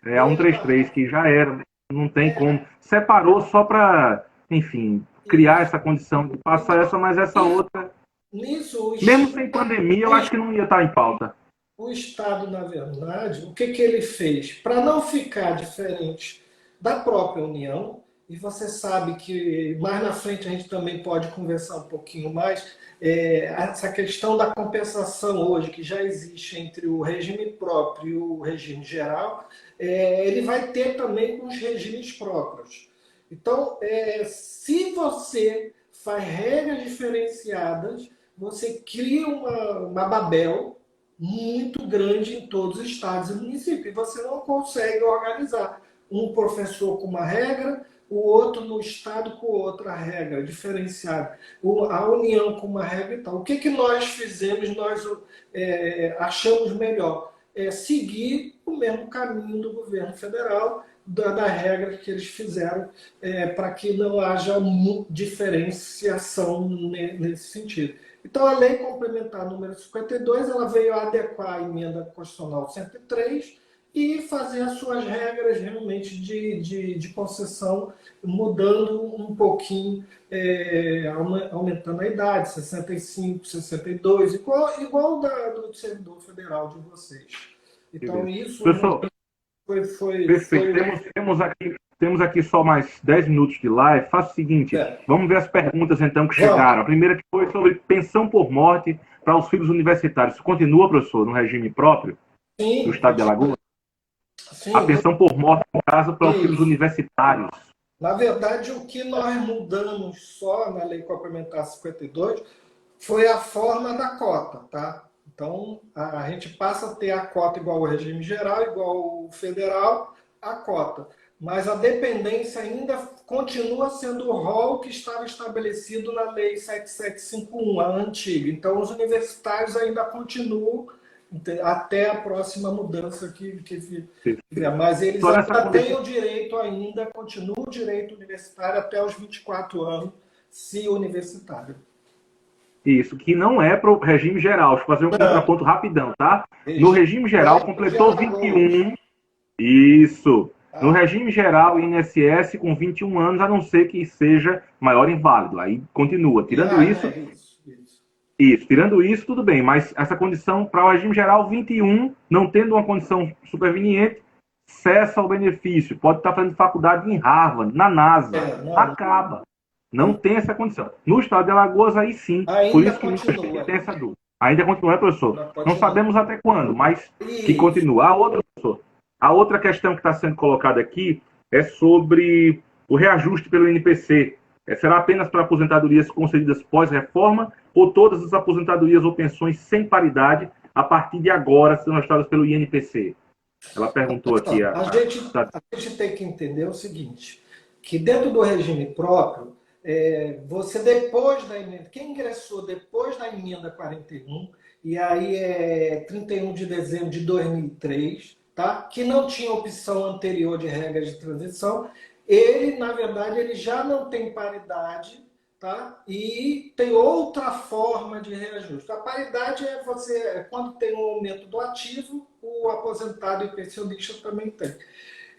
É a Bem 133, amarrados. que já era, não tem É, como. Separou só para, enfim, criar isso. essa condição de passar Então, essa, mas essa outra, nisso, mesmo sem pandemia, eu acho que não ia estar em pauta. o Estado, na verdade, o que, que ele fez? Para não ficar diferente da própria União, e você sabe que mais na frente a gente também pode conversar um pouquinho mais, essa questão da compensação hoje, que já existe entre o regime próprio e o regime geral, ele vai ter também com os regimes próprios. Então, se você faz regras diferenciadas, você cria uma Babel muito grande em todos os estados e municípios. E você não consegue organizar um professor com uma regra, o outro no estado com outra regra diferenciada, a União com uma regra e tal. O que, que nós fizemos, nós achamos melhor? É seguir o mesmo caminho do governo federal, da regra que eles fizeram, para que não haja diferenciação nesse sentido. Então, a Lei Complementar número 52, ela veio adequar a emenda constitucional 103 e fazer as suas regras realmente de concessão, mudando um pouquinho, aumentando a idade, 65, 62, igual do servidor federal de vocês. Então, isso Professor, perfeito. foi Temos aqui só mais 10 minutos de live. Faça o seguinte, vamos ver as perguntas então que Vamos. chegaram. A primeira que foi sobre pensão por morte para os filhos universitários. Isso continua, professor, no regime próprio do Sim, Estado de Alagoas? A sim, pensão por morte, no caso, para os filhos isso. universitários. Na verdade, o que nós mudamos só na Lei Complementar 52 foi a forma da cota, tá? Então, a gente passa a ter a cota igual ao regime geral, igual ao federal, a cota. Mas a dependência ainda continua sendo o rol que estava estabelecido na Lei 7751, a antiga. Então, os universitários ainda continuam até a próxima mudança que vier. Mas eles Só nessa ainda têm condição. o direito ainda, continua o direito universitário até os 24 anos, se universitário. Isso, que não é para o regime geral. Deixa eu fazer um contraponto rapidão, tá? No Regime regime geral, de completou Alagoas. 21. Isso. No Tá? regime geral, INSS com 21 anos, a não ser que seja maior inválido. Aí continua. Tirando isso, isso. Tirando isso, tudo bem. Mas essa condição para o regime geral, 21, não tendo uma condição superveniente, cessa o benefício. Pode estar fazendo faculdade em Harvard, na NASA. Não, Acaba. Não tem essa condição. No estado de Alagoas, aí sim. Por ainda isso que muita gente continua. tem essa dúvida. Ainda continua, né, professor? Ainda Não continua. sabemos até quando, mas que Isso. continua. Professor, a outra questão que está sendo colocada aqui é sobre o reajuste pelo INPC. Será apenas para aposentadorias concedidas pós-reforma ou todas as aposentadorias ou pensões sem paridade a partir de agora serão ajustadas pelo INPC? Ela perguntou aqui. A gente tem que entender o seguinte, que dentro do regime próprio, você depois da emenda, quem ingressou depois da emenda 41, e aí é 31 de dezembro de 2003, tá? Que não tinha opção anterior de regras de transição, ele, na verdade, ele já não tem paridade, tá? E tem outra forma de reajuste. A paridade quando tem um aumento do ativo, o aposentado e pensionista também tem.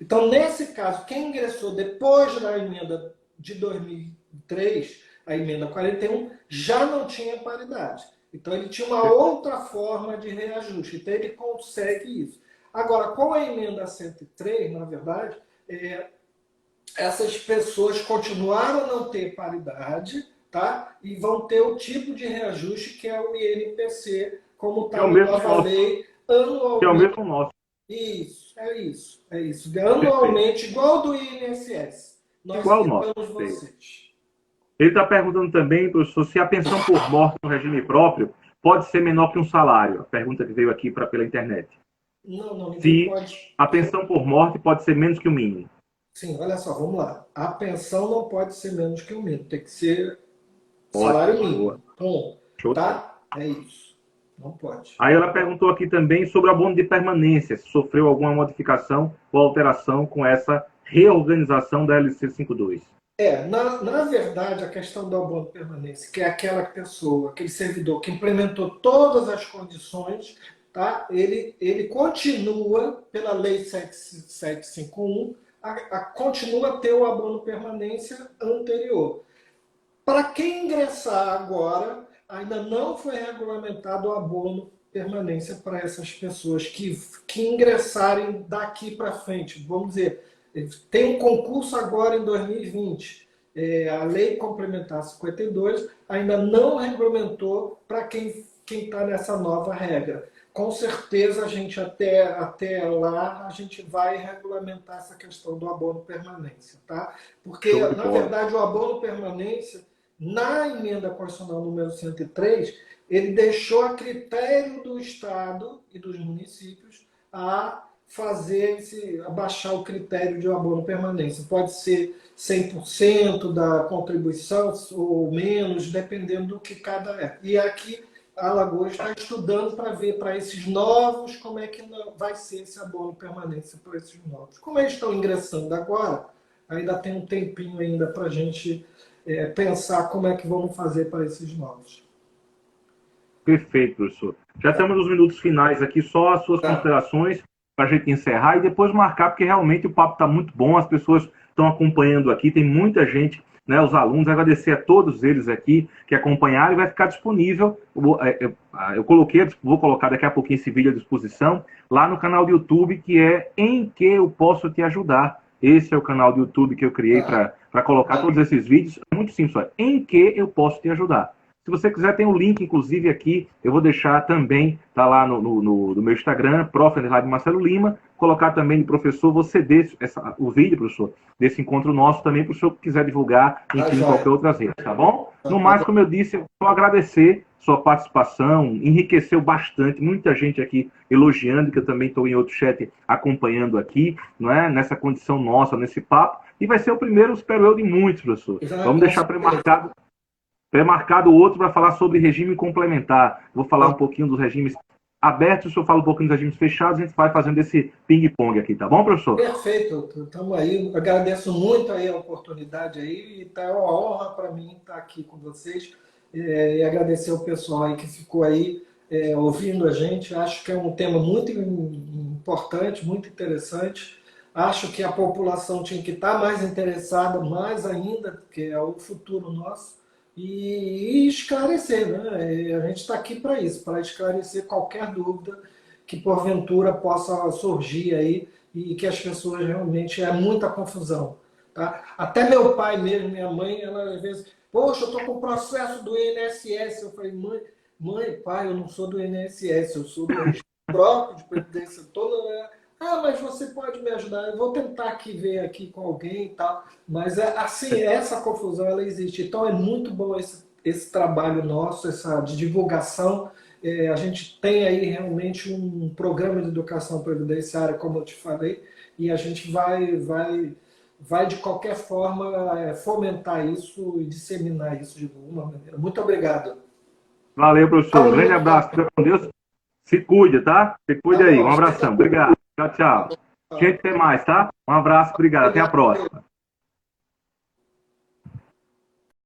Então, nesse caso, quem ingressou depois da emenda de 2003, a emenda 41, já não tinha paridade. Então, ele tinha uma outra forma de reajuste. Então, ele consegue isso. Agora, com a emenda 103, na verdade, essas pessoas continuaram a não ter paridade, tá? E vão ter o tipo de reajuste que é o INPC, como está na nova lei, anualmente. Que é o mesmo nosso. Isso. Anualmente, igual do INSS. Nós igual o nosso. Vocês. Ele está perguntando também, professor, se a pensão por morte no regime próprio pode ser menor que um salário. A pergunta que veio aqui pela internet. Não, se pode. A pensão por morte pode ser menos que o mínimo. Sim, olha só, vamos lá. A pensão não pode ser menos que o mínimo, tem que ser salário mínimo. Bom, tá? É isso. Não pode. Aí ela perguntou aqui também sobre o abono de permanência, se sofreu alguma modificação ou alteração com essa reorganização da LC 52? Na verdade, a questão do abono permanência, que é aquela pessoa, aquele servidor que implementou todas as condições, tá? Ele continua, pela Lei 7751, continua a ter o abono permanência anterior. Para quem ingressar agora, ainda não foi regulamentado o abono permanência para essas pessoas que ingressarem daqui para frente. Vamos dizer, tem um concurso agora em 2020. A Lei Complementar 52 ainda não regulamentou para quem está nessa nova regra. Com certeza a gente até lá a gente vai regulamentar essa questão do abono permanência, tá? Porque, na verdade, o abono permanência, na emenda constitucional número 103, ele deixou a critério do Estado e dos municípios a baixar o critério de abono permanência. Pode ser 100% da contribuição ou menos, dependendo do que cada é. E aqui a Alagoas está estudando para ver para esses novos como é que vai ser esse abono permanência para esses novos. Como eles estão ingressando agora, ainda tem um tempinho ainda para a gente pensar como é que vamos fazer para esses novos. Perfeito, professor. Já estamos nos minutos finais aqui, só as suas considerações para a gente encerrar e depois marcar, porque realmente o papo está muito bom, as pessoas estão acompanhando aqui, tem muita gente, né, os alunos, agradecer a todos eles aqui que acompanharam e vai ficar disponível, vou colocar daqui a pouquinho esse vídeo à disposição, lá no canal do YouTube, que é Em Que Eu Posso Te Ajudar. Esse é o canal do YouTube que eu criei para colocar todos esses vídeos. É muito simples, olha, Em Que Eu Posso Te Ajudar. Se você quiser, tem um link, inclusive, aqui, eu vou deixar também, tá lá no meu Instagram, Prof. Marcelo Lima, colocar também de professor, você deixa o vídeo, professor, desse encontro nosso também, para o senhor que quiser divulgar em qualquer outra rede, tá bom? No mais, como eu disse, eu só agradecer sua participação, enriqueceu bastante, muita gente aqui elogiando, que eu também estou em outro chat acompanhando aqui, não é? Nessa condição nossa, nesse papo, e vai ser o primeiro, espero eu, de muitos, professor. Vamos deixar pré-marcado outro para falar sobre regime complementar. Vou falar um pouquinho dos regimes abertos, o senhor fala um pouquinho dos regimes fechados, a gente vai fazendo esse ping-pong aqui, tá bom, professor? Perfeito, estamos aí. Agradeço muito aí a oportunidade aí, e tá uma honra para mim estar aqui com vocês e agradecer ao pessoal aí que ficou aí ouvindo a gente. Acho que é um tema muito importante, muito interessante. Acho que a população tinha que estar mais interessada, mais ainda, porque é o futuro nosso. E esclarecer, né? A gente está aqui para isso, para esclarecer qualquer dúvida que porventura possa surgir aí e que as pessoas realmente muita confusão, tá? Até meu pai mesmo, minha mãe, ela às vezes, poxa, eu estou com o processo do INSS. Eu falei, pai, eu não sou do INSS, eu sou do registro próprio de previdência toda, né? Mas você pode me ajudar, eu vou tentar aqui ver aqui com alguém e tal. Mas assim, essa confusão ela existe. Então é muito bom esse trabalho nosso, essa de divulgação. A gente tem aí realmente um programa de educação previdenciária, como eu te falei, e a gente vai de qualquer forma fomentar isso e disseminar isso de alguma maneira. Muito obrigado. Valeu, professor. Um grande abraço. Fica com Deus. Se cuide, tá? Se cuide aí. Um abração. Obrigado. Tchau, tchau. Gente, tem mais, tá? Um abraço, obrigado. Até a próxima.